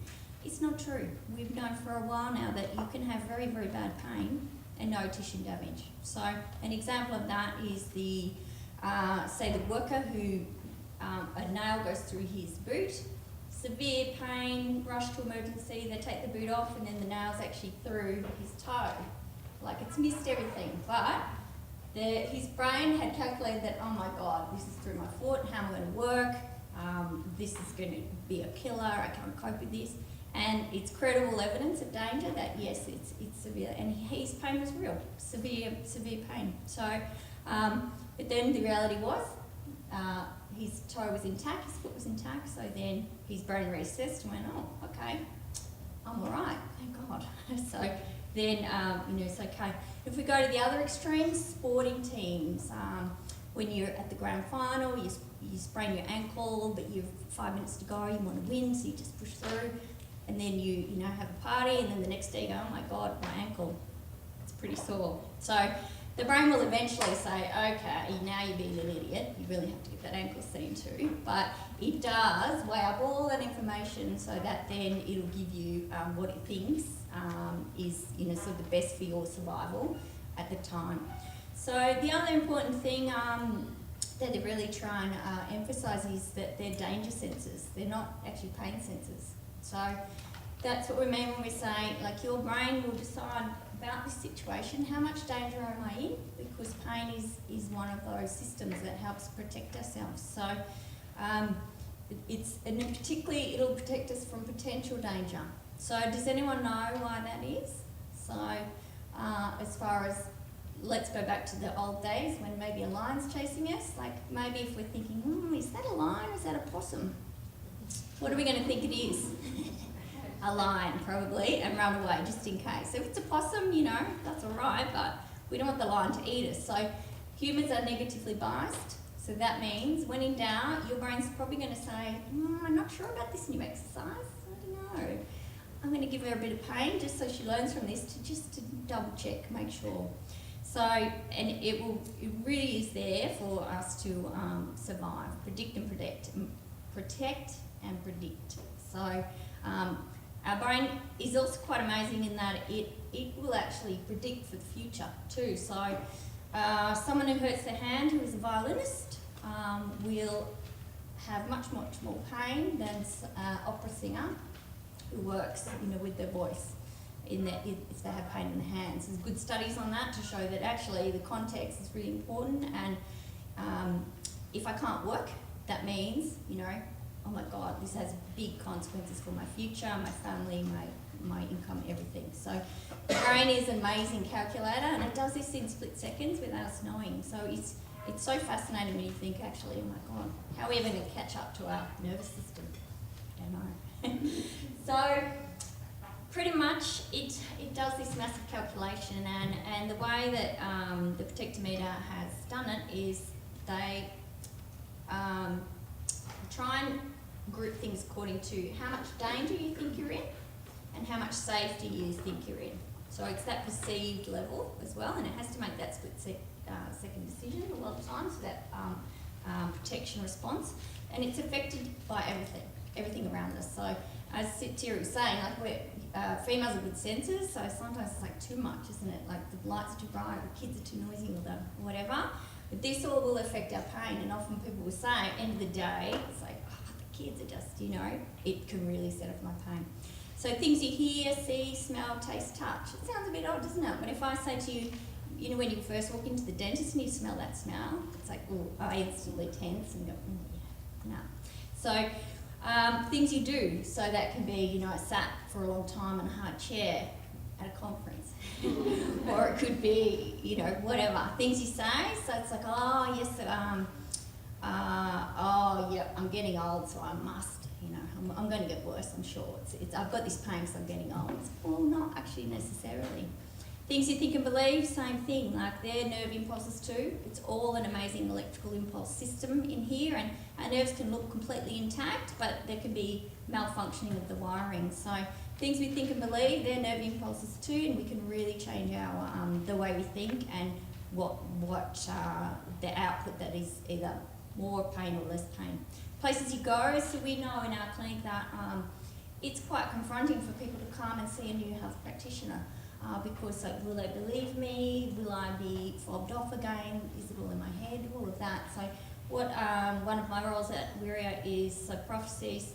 It's not true. We've known for a while now that you can have very, very bad pain and no tissue damage. So an example of that is the, say the worker who a nail goes through his boot, severe pain, rush to emergency, they take the boot off and then the nail's actually through his toe. Like it's missed everything, but his brain had calculated that, oh my God, this is through my foot, how am I going to work? This is going to be a killer, I can't cope with this. And it's credible evidence of danger that yes, it's severe, and his pain was real, severe pain. So, but then the reality was, his toe was intact, his foot was intact, so then his brain reassessed and went, oh, okay, I'm all right, thank God. So then, it's okay. If we go to the other extreme, sporting teams, when you're at the grand final, you sprain your ankle, but you've 5 minutes to go, you want to win, so you just push through, and then you have a party, and then the next day you go, oh my God, my ankle, it's pretty sore. So the brain will eventually say, okay, now you're being an idiot, you really have to get that ankle seen to, but it does weigh up all that information so that then it'll give you what it thinks is sort of the best for your survival at the time. So the other important thing that they really try and emphasise is that they're danger sensors, they're not actually pain sensors. So that's what we mean when we say, like, your brain will decide about this situation, how much danger am I in? Because pain is one of those systems that helps protect ourselves. So and particularly it'll protect us from potential danger. So does anyone know why that is? So as far as, let's go back to the old days when maybe a lion's chasing us, like maybe if we're thinking, is that a lion or is that a possum? What are we going to think it is? A lion, probably, and run away just in case. So if it's a possum, that's all right, but we don't want the lion to eat us. So humans are negatively biased. So that means when in doubt, your brain's probably going to say, I'm not sure about this new exercise. I don't know. I'm going to give her a bit of pain just so she learns from this to double check, make sure. So, and it really is there for us to survive, predict and protect and predict. So our brain is also quite amazing in that it will actually predict for the future too. So someone who hurts their hand, who is a violinist, will have much more pain than opera singer who works, with their voice. If they have pain in the hands, there's good studies on that to show that actually the context is really important. And if I can't work, that means, oh my God, this has big consequences for my future, my family, my income, everything. So the brain is an amazing calculator, and it does this in split seconds without us knowing. So it's so fascinating when you think, actually, oh my God, how are we ever going to catch up to our nervous system? I don't know. So pretty much it does this massive calculation, and the way that the protectometer has done it is they try and group things according to how much danger you think you're in and how much safety you think you're in. So it's that perceived level as well, and it has to make that split second decision a lot of times for that protection response. And it's affected by everything around us. So as Thierry was saying, females are good sensors, so sometimes it's like too much, isn't it? Like the lights are too bright, the kids are too noisy, or whatever. But this all will affect our pain, and often people will say, at the end of the day, it's like, oh, the kids are just, it can really set off my pain. So things you hear, see, smell, taste, touch. It sounds a bit odd, doesn't it? But if I say to you, when you first walk into the dentist and you smell that smell, it's like, oh, I instantly tense and go, yeah, no. So things you do. So that can be, I sat for a long time in a hard chair at a conference. Or it could be, whatever. Things you say. So it's like, oh, yes, oh, yeah, I'm getting old, so I must, I'm going to get worse, I'm sure. I've got this pain because I'm getting old. Well, not actually necessarily. Things you think and believe, same thing, like they're nerve impulses too. It's all an amazing electrical impulse system in here, and our nerves can look completely intact, but there can be malfunctioning of the wiring. So things we think and believe, they're nerve impulses too, and we can really change our the way we think and what the output that is either more pain or less pain. Places you go, so we know in our clinic that it's quite confronting for people to come and see a new health practitioner because will they believe me? Will I be fobbed off again? Is it all in my head? All of that. So what one of my roles at Wiria is prophecies,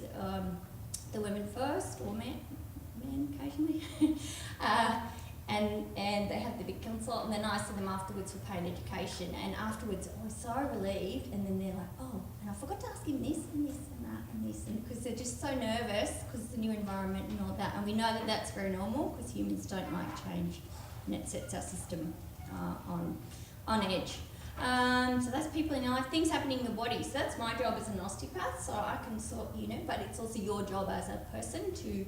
the women first, or men occasionally. And they have the big consult, and then I see them afterwards for pain education, and afterwards I was so relieved, and then they're like, oh, and I forgot to ask him this and this and that and this, and because they're just so nervous because it's a new environment and all that, and we know that that's very normal because humans don't like change, and it sets our system on edge. So that's people in your life, things happening in the body. So that's my job as an osteopath, so I can sort, but it's also your job as a person to,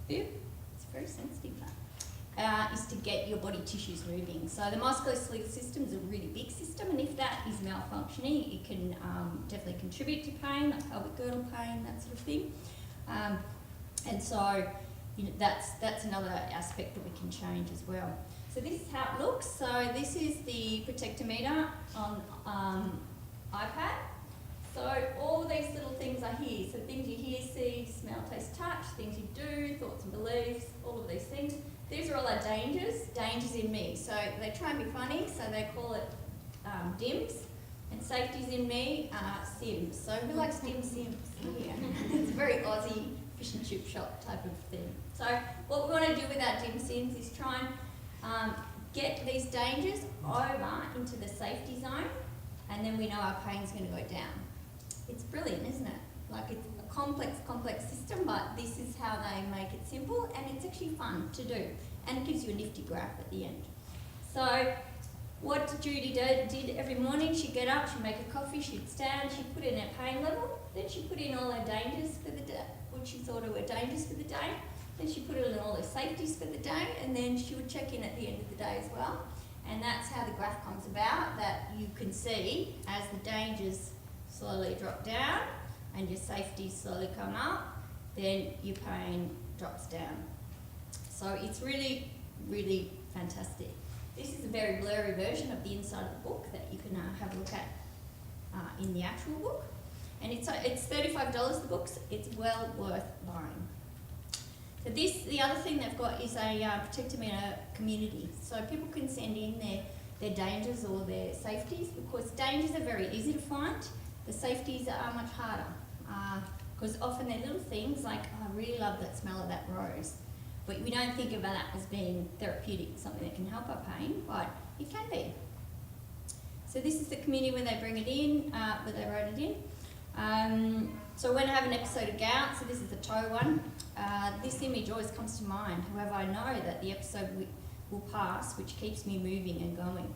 it's very sensitive, is to get your body tissues moving. So the musculoskeletal system is a really big system, and if that is malfunctioning, it can definitely contribute to pain, like pelvic girdle pain, that sort of thing. And so that's another aspect that we can change as well. So this is how it looks. So this is the protectometer on iPad. So all these little things are here. So things you hear, see, smell, taste, touch, things you do, thoughts and beliefs, all of these things. These are all our dangers in me. So they try and be funny, so they call it DIMS. And safety's in me, Sims. So who likes dim Sims here? It's a very Aussie fish and chip shop type of thing. So what we want to do with our dim Sims is try and get these dangers over into the safety zone, and then we know our pain's going to go down. It's brilliant, isn't it? Like it's a complex system, but this is how they make it simple, and it's actually fun to do, and it gives you a nifty graph at the end. So what Judy did every morning, she'd get up, she'd make a coffee, she'd stand, she'd put in her pain level, then she'd put in all her dangers for the day, what she thought were dangers for the day, then she put in all her safeties for the day, and then she would check in at the end of the day as well. And that's how the graph comes about, that you can see as the dangers slowly drop down and your safeties slowly come up, then your pain drops down. So it's really, really fantastic. This is a very blurry version of the inside of the book that you can have a look at in the actual book. And it's $35 the books. It's well worth buying. So the other thing they've got is a protectometer community. So people can send in their dangers or their safeties, because dangers are very easy to find The safeties are much harder because often they're little things like, oh, I really love that smell of that rose. But we don't think of that as being therapeutic, something that can help our pain, but it can be. So this is the community when they bring it in, where they wrote it in. So when I have an episode of gout, so this is the toe one, this image always comes to mind. However, I know that the episode will pass, which keeps me moving and going.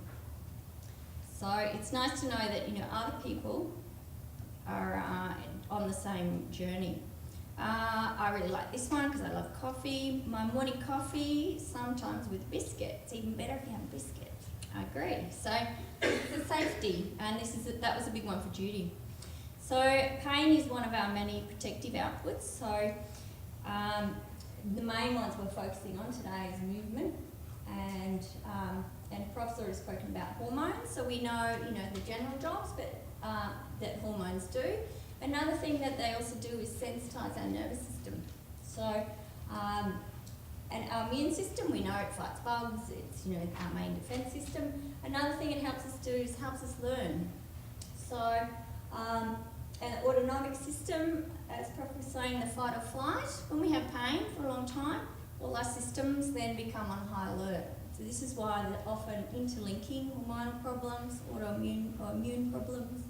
So it's nice to know that, you know, other people are on the same journey. I really like this one because I love coffee. My morning coffee, sometimes with biscuit. It's even better if you have a biscuit. I agree. So it's a safety, and that was a big one for Judy. So pain is one of our many protective outputs. So the main ones we're focusing on today is movement, and Prof's already spoken about hormones. So we know, you know, the general jobs, but that hormones do. Another thing that they also do is sensitise our nervous system. So, and our immune system, we know it fights bugs, it's, you know, our main defence system. Another thing it helps us do is helps us learn. So, an autonomic system, as Prof was saying, the fight or flight, when we have pain for a long time, all our systems then become on high alert. So this is why they're often interlinking hormonal problems, autoimmune or immune problems,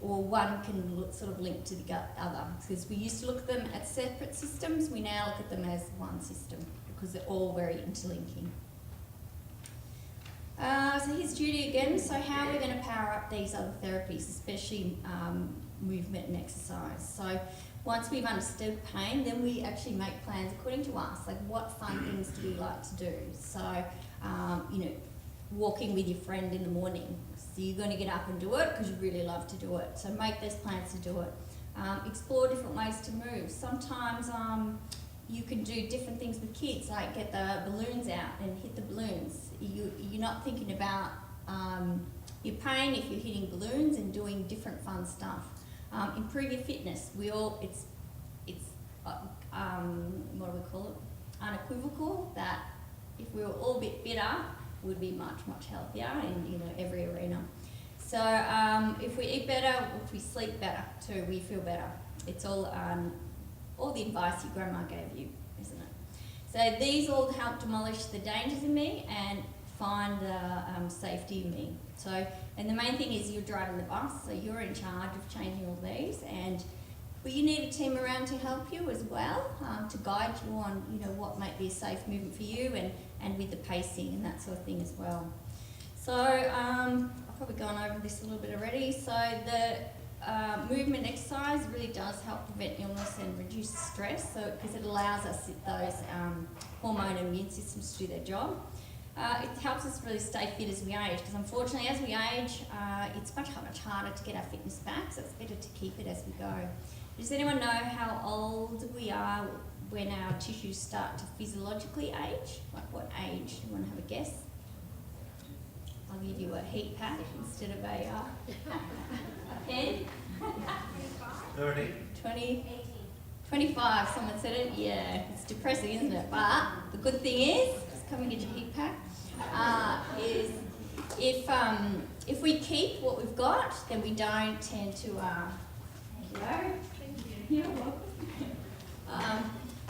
or one can sort of link to the other. Because we used to look at them as separate systems, we now look at them as one system because they're all very interlinking. So here's Judy again. So how are we going to power up these other therapies, especially movement and exercise? So once we've understood pain, then we actually make plans according to us, like what fun things do we like to do? So, you know, walking with your friend in the morning. So you're going to get up and do it because you really love to do it. So make those plans to do it. Explore different ways to move. Sometimes you can do different things with kids, like get the balloons out and hit the balloons. You're not thinking about your pain if you're hitting balloons and doing different fun stuff. Improve your fitness. It's what do we call it? Unequivocal that if we were all a bit fitter, we'd be much, much healthier in, you know, every arena. So if we eat better, if we sleep better too, we feel better. It's all the advice your grandma gave you, isn't it? So these all help demolish the dangers in me and find the safety in me. So, and the main thing is you're driving the bus, so you're in charge of changing all these, but you need a team around to help you as well, to guide you on, you know, what might be a safe movement for you and with the pacing and that sort of thing as well. So I've probably gone over this a little bit already. So the movement exercise really does help prevent illness and reduce stress, so because it allows us those hormone and immune systems to do their job. It helps us really stay fit as we age, because unfortunately as we age, it's much harder to get our fitness back, so it's better to keep it as we go. Does anyone know how old we are when our tissues start to physiologically age? Like what age? Do you want to have a guess? I'll give you a heat pack instead of a pen. 30. 20. 25, someone said it. Yeah, it's depressing, isn't it? But the good thing is, just come and get your heat pack, is if we keep what we've got, then we don't tend to, you're welcome.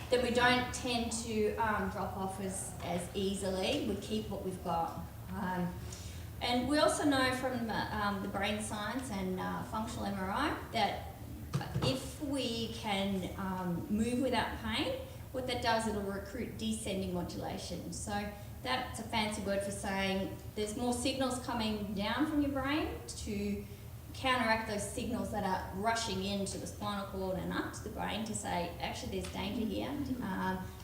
Then we don't tend to drop off as easily. We keep what we've got. And we also know from the brain science and functional MRI that if we can move without pain, what that does, it'll recruit descending modulation. So that's a fancy word for saying there's more signals coming down from your brain to counteract those signals that are rushing into the spinal cord and up to the brain to say, actually, there's danger here.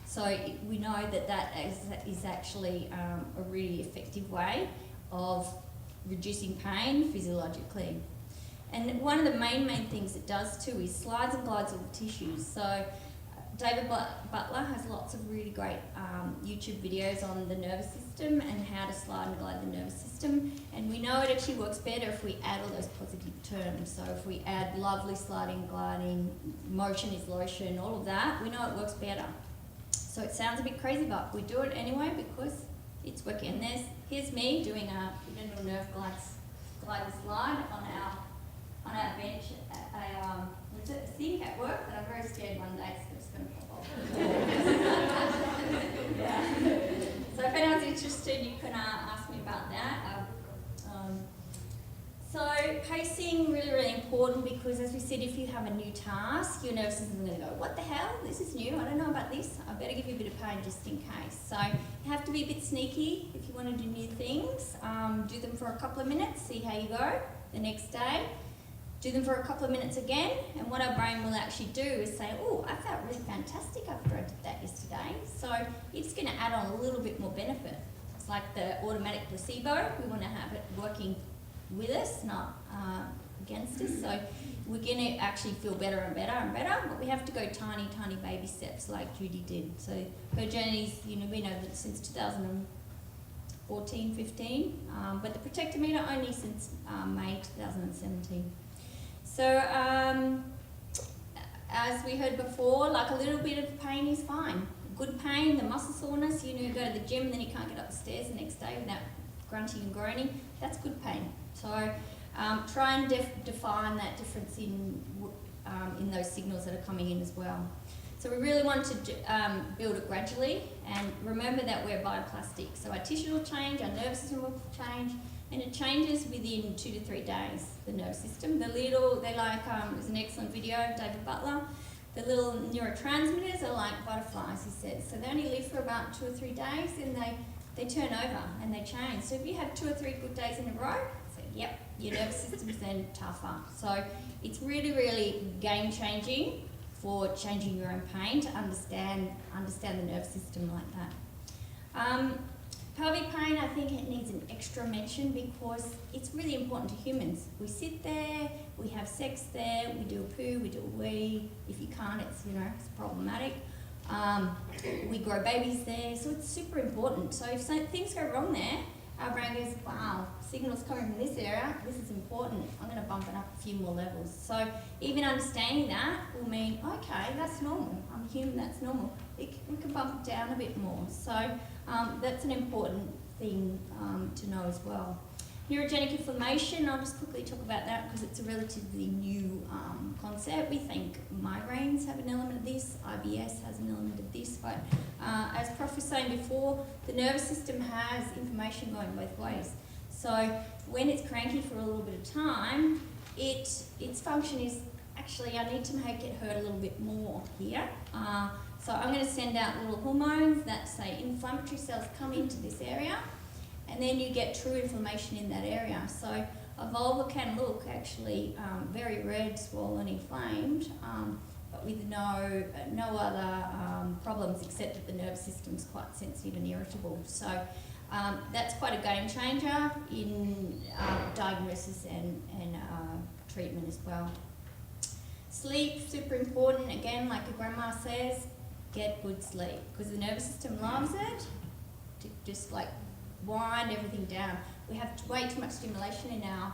So we know that is actually a really effective way of reducing pain physiologically. And one of the main things it does too is slides and glides all the tissues. So David Butler has lots of really great YouTube videos on the nervous system and how to slide and glide the nervous system. And we know it actually works better if we add all those positive terms. So if we add lovely sliding, gliding, motion is lotion, all of that, we know it works better. So it sounds a bit crazy, but we do it anyway because it's working. And here's me doing a pudendal nerve glide and slide on our on a bench, what's it, a sink at work, and I'm very scared one day it's just going to pop off. Yeah. So if anyone's interested, you can ask me about that. So pacing, really, really important, because as we said, if you have a new task, your nervous system is going to go, what the hell, this is new, I don't know about this, I better give you a bit of pain just in case. So you have to be a bit sneaky if you want to do new things. Do them for a couple of minutes, see how you go the next day. Do them for a couple of minutes again, and what our brain will actually do is say, oh, I felt really fantastic after I did that yesterday. So it's going to add on a little bit more benefit. It's like the automatic placebo. We want to have it working with us, not against us. So we're going to actually feel better and better and better, but we have to go tiny, tiny baby steps like Judy did. So her journey's, we know that since 2014, 15, but the protector meter only since May 2017. So as we heard before, like a little bit of pain is fine. Good pain, the muscle soreness, you go to the gym and then you can't get up the stairs the next day without grunting and groaning, that's good pain. So try and define that difference in those signals that are coming in as well. So we really want to build it gradually, and remember that we're bioplastic. So our tissue will change, our nervous system will change, and it changes within 2 to 3 days, the nervous system. There's an excellent video of David Butler. The little neurotransmitters are like butterflies, he says. So they only live for about 2 or 3 days, and they turn over and they change. So if you have 2 or 3 good days in a row, so yep, your nervous system is then tougher. So it's really, really game changing for changing your own pain to understand the nervous system like that. Pelvic pain, I think it needs an extra mention because it's really important to humans. We sit there, we have sex there, we do a poo, we do a wee. If you can't, it's problematic. We grow babies there, so it's super important. So if things go wrong there, our brain goes, wow, signals coming from this area, this is important, I'm going to bump it up a few more levels. So even understanding that will mean, okay, that's normal, I'm a human, that's normal. We can bump it down a bit more. So that's an important thing to know as well. Neurogenic inflammation, I'll just quickly talk about that because it's a relatively new concept. We think migraines have an element of this, IBS has an element of this, but as Prof was saying before, the nervous system has information going both ways. So when it's cranky for a little bit of time, its function is actually, I need to make it hurt a little bit more here. So I'm going to send out little hormones that say inflammatory cells come into this area, and then you get true inflammation in that area. So a vulva can look actually very red, swollen, inflamed, but with no other problems except that the nervous system is quite sensitive and irritable. So that's quite a game changer in diagnosis and treatment as well. Sleep, super important. Again, like your grandma says, get good sleep because the nervous system loves it to just like wind everything down. We have way too much stimulation in our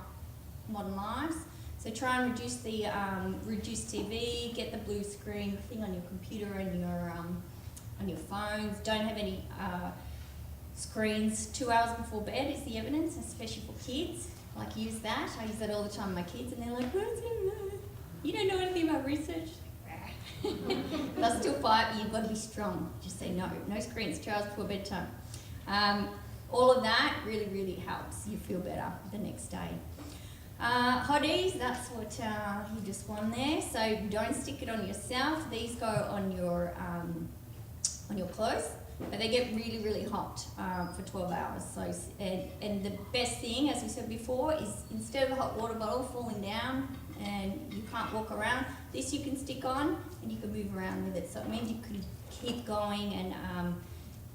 modern lives, so try and reduce the reduce TV, get the blue screen thing on your computer and on your phones. Don't have any screens 2 hours before bed is the evidence, especially for kids. Like use that. I use that all the time with my kids, and they're like, "What's going on? You don't know anything about research." They'll still fight, but you've got to be strong. Just say no screens 2 hours before bedtime. All of that really, really helps you feel better the next day. Hotties, that's what you just won there. So don't stick it on yourself. These go on your clothes, but they get really, really hot for 12 hours. So and the best thing, as we said before, is instead of the hot water bottle falling down and you can't walk around, this you can stick on and you can move around with it. So it means you can keep going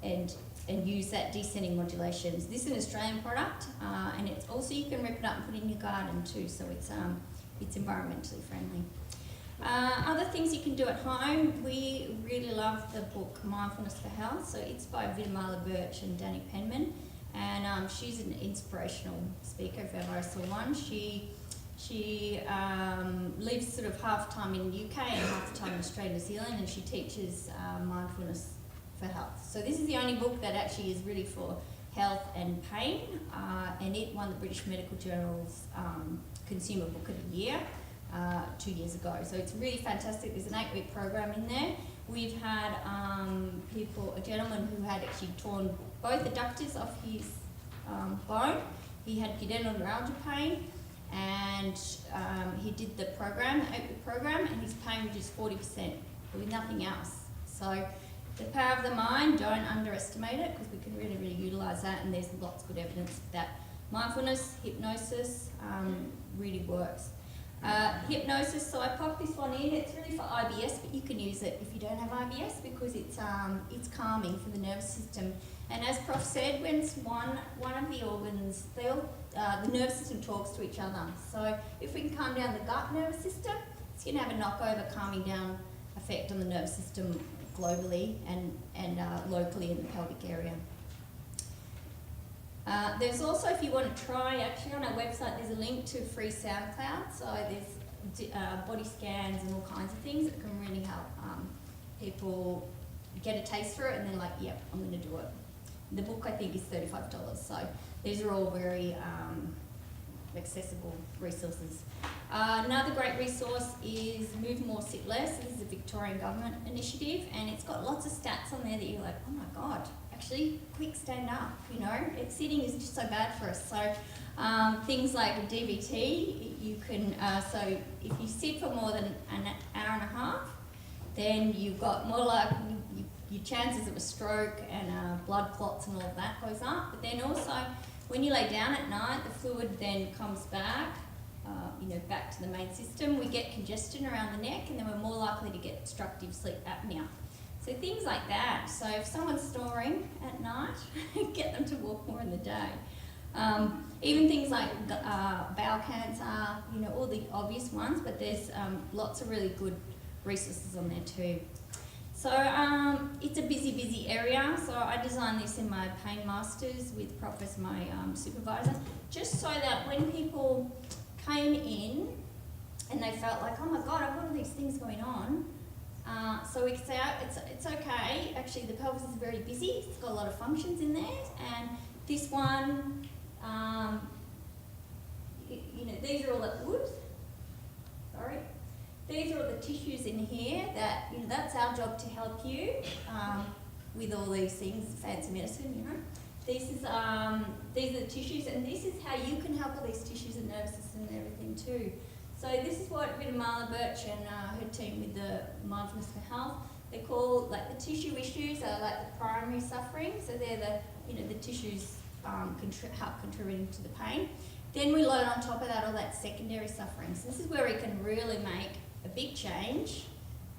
and use that descending modulations. This is an Australian product, and it's also you can rip it up and put it in your garden too. So it's environmentally friendly. Other things you can do at home. We really love the book Mindfulness for Health. So it's by Vitamala Birch and Danny Penman, and she's an inspirational speaker if ever I saw one. She lives sort of half time in the UK and half the time in Australia, New Zealand, and she teaches mindfulness for health. So this is the only book that actually is really for health and pain, and it won the British Medical Journal's consumer book of the year 2 years ago. So it's really fantastic. There's an 8-week program in there. We've had a gentleman who had actually torn both adductors off his bone. He had pudendal neuralgia pain, and he did the program, the 8-week program, and his pain reduced 40% with nothing else. So the power of the mind, don't underestimate it, because we can really, really utilise that, and there's lots of good evidence that mindfulness, hypnosis really works. Hypnosis, so I popped this one in. It's really for IBS, but you can use it if you don't have IBS, because it's calming for the nervous system. And as Prof said, when it's one of the organs, the nervous system talks to each other. So if we can calm down the gut nervous system, it's going to have a knockover calming down effect on the nervous system globally and locally in the pelvic area. There's also, if you want to try, actually on our website there's a link to free SoundCloud, so there's body scans and all kinds of things that can really help people get a taste for it, and they're like, yep, I'm going to do it. The book I think is $35, so these are all very accessible resources. Another great resource is Move More, Sit Less. This is a Victorian government initiative, and it's got lots of stats on there that you're like, oh my God, actually, quick, stand up, you know. Sitting is just so bad for us. So things like a DVT, you can, so if you sit for more than an hour and a half, then you've got more like, your chances of a stroke and blood clots and all of that goes up. But then also, when you lay down at night, the fluid then comes back, back to the main system. We get congestion around the neck, and then we're more likely to get obstructive sleep apnea. So things like that. So if someone's snoring at night, get them to walk more in the day. Even things like bowel cancer, all the obvious ones, but there's lots of really good resources on there too. So it's a busy area. So I designed this in my pain masters with Prof as my supervisor, just so that when people came in and they felt like, oh my God, I've got all these things going on, so we could say, it's okay, actually the pelvis is very busy, it's got a lot of functions in there, and this one, these are all the, these are all the tissues in here that, that's our job to help you with all these things, fancy medicine, These are the tissues, and this is how you can help all these tissues and nervous system and everything too. So this is what Marla Birch and her team with the Mindfulness for Health, they call like the tissue issues are like the primary suffering. So they're the tissues help contributing to the pain. Then we load on top of that all that secondary suffering. So this is where we can really make a big change,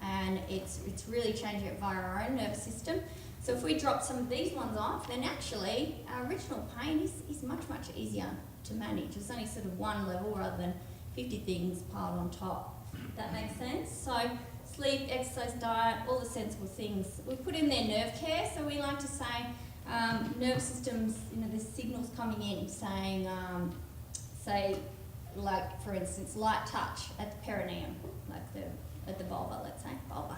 and it's really changing it via our own nervous system. So if we drop some of these ones off, then actually our original pain is much easier to manage. It's only sort of one level rather than 50 things piled on top. That makes sense? So sleep, exercise, diet, all the sensible things. We put in there nerve care, so we like to say nervous systems, there's signals coming in saying, say, like for instance, light touch at the perineum, like at the vulva, let's say, vulva.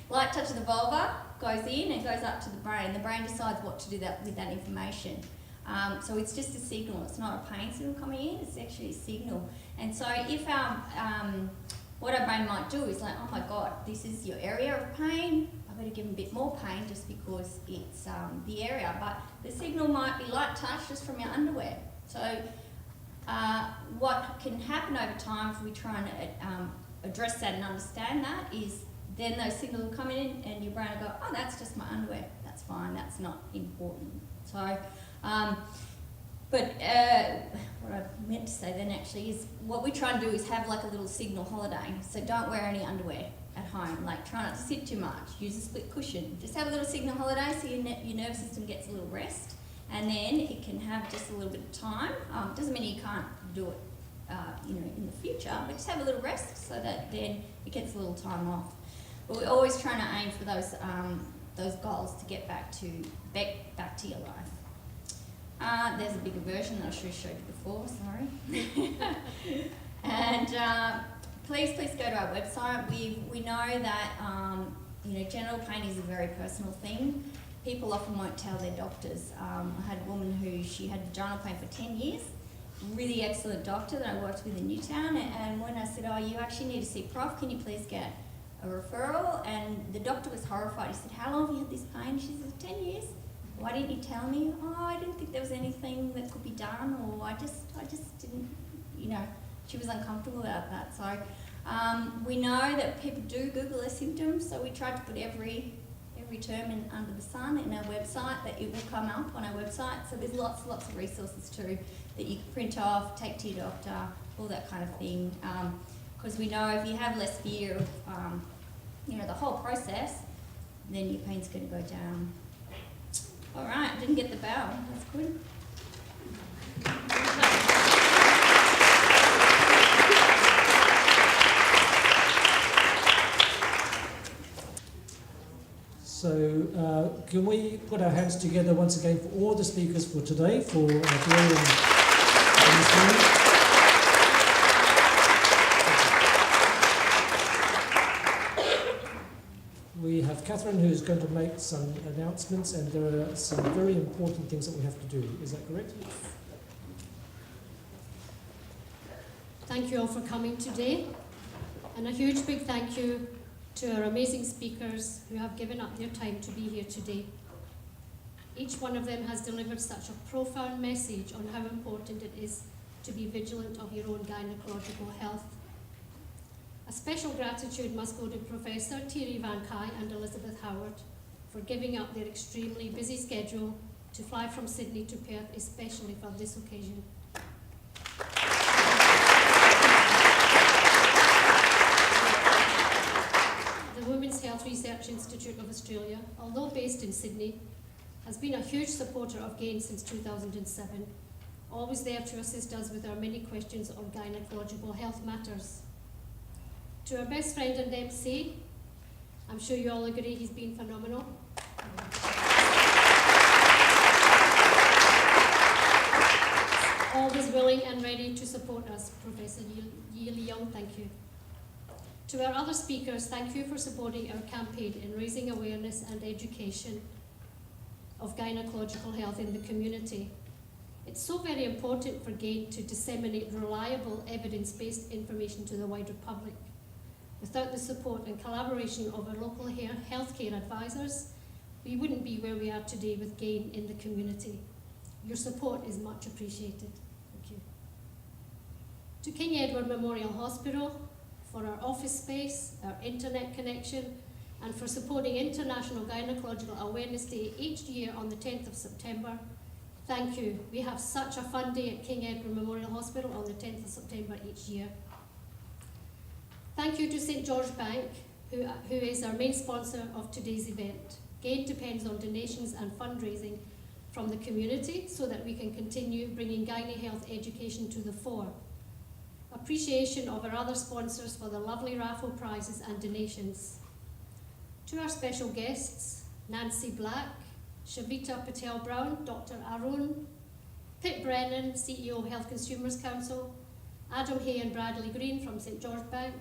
Light touch of the vulva goes in and goes up to the brain. The brain decides what to do with that information. So it's just a signal. It's not a pain signal coming in, it's actually a signal. And so if what our brain might do is like, oh my God, this is your area of pain, I better give them a bit more pain just because it's the area. But the signal might be light touch just from your underwear. So what can happen over time if we try and address that and understand that is then those signals will come in and your brain will go, oh, that's just my underwear, that's fine, that's not important. So, what I meant to say then actually is what we try and do is have like a little signal holiday. So don't wear any underwear at home, like try not to sit too much, use a split cushion. Just have a little signal holiday so your nervous system gets a little rest, and then it can have just a little bit of time. Doesn't mean you can't do it in the future, but just have a little rest so that then it gets a little time off. But we're always trying to aim for those goals to get back to your life. There's a bigger version that I should have showed you before, sorry. And please go to our website. We know that genital pain is a very personal thing. People often won't tell their doctors. I had a woman who she had vaginal pain for 10 years, really excellent doctor that I worked with in Newtown, and when I said, oh, you actually need to see Prof, can you please get a referral? And the doctor was horrified. He said, how long have you had this pain? She said, 10 years. Why didn't you tell me? Oh, I didn't think there was anything that could be done, or I just didn't, you know, she was uncomfortable about that. So we know that people do Google their symptoms, so we tried to put every term in under the sun in our website, that it will come up on our website. So there's lots of resources too that you can print off, take to your doctor, all that kind of thing. Because we know if you have less fear of, you know, the whole process, then your pain's going to go down. All right, didn't get the bell. That's good. So can we put our hands together once again for all the speakers for today, for Joy and Ms. Moon. We have Catherine, who's going to make some announcements, and there are some very important things that we have to do. Is that correct? Thank you all for coming today, and a huge big thank you to our amazing speakers who have given up their time to be here today. Each one of them has delivered such a profound message on how important it is to be vigilant of your own gynecological health. A special gratitude must go to Professor Thierry Vancaillie and Elizabeth Howard for giving up their extremely busy schedule to fly from Sydney to Perth, especially for this occasion. The Women's Health Research Institute of Australia, although based in Sydney, has been a huge supporter of GAIN since 2007, always there to assist us with our many questions on gynecological health matters. To our best friend and MC, I'm sure you all agree he's been phenomenal. Always willing and ready to support us, Professor Yi Leong, thank you. To our other speakers, thank you for supporting our campaign in raising awareness and education of gynecological health in the community. It's so very important for GAIN to disseminate reliable, evidence-based information to the wider public. Without the support and collaboration of our local healthcare advisors, we wouldn't be where we are today with GAIN in the community. Your support is much appreciated. Thank you. To King Edward Memorial Hospital for our office space, our internet connection, and for supporting International Gynecological Awareness Day each year on the 10th of September. Thank you. We have such a fun day at King Edward Memorial Hospital on the 10th of September each year. Thank you to St George Bank, who is our main sponsor of today's event. GAIN depends on donations and fundraising from the community so that we can continue bringing gynae health education to the fore. Appreciation of our other sponsors for the lovely raffle prizes and donations. To our special guests, Nancy Black, Shavita Patel-Brown, Dr. Arun, Pip Brennan, CEO of Health Consumers Council, Adam Hay and Bradley Green from St George Bank.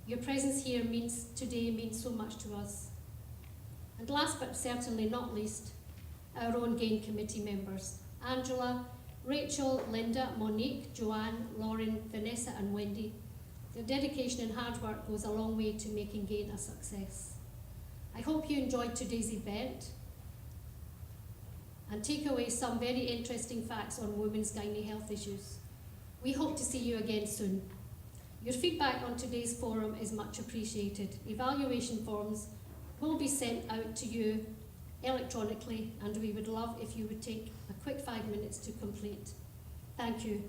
Your presence here today means so much to us. And last but certainly not least, our own GAIN committee members, Angela, Rachel, Linda, Monique, Joanne, Lauren, Vanessa and Wendy. Their dedication and hard work goes a long way to making GAIN a success. I hope you enjoyed today's event and take away some very interesting facts on women's gynae health issues. We hope to see you again soon. Your feedback on today's forum is much appreciated. Evaluation forms will be sent out to you electronically, and we would love if you would take a quick 5 minutes to complete. Thank you.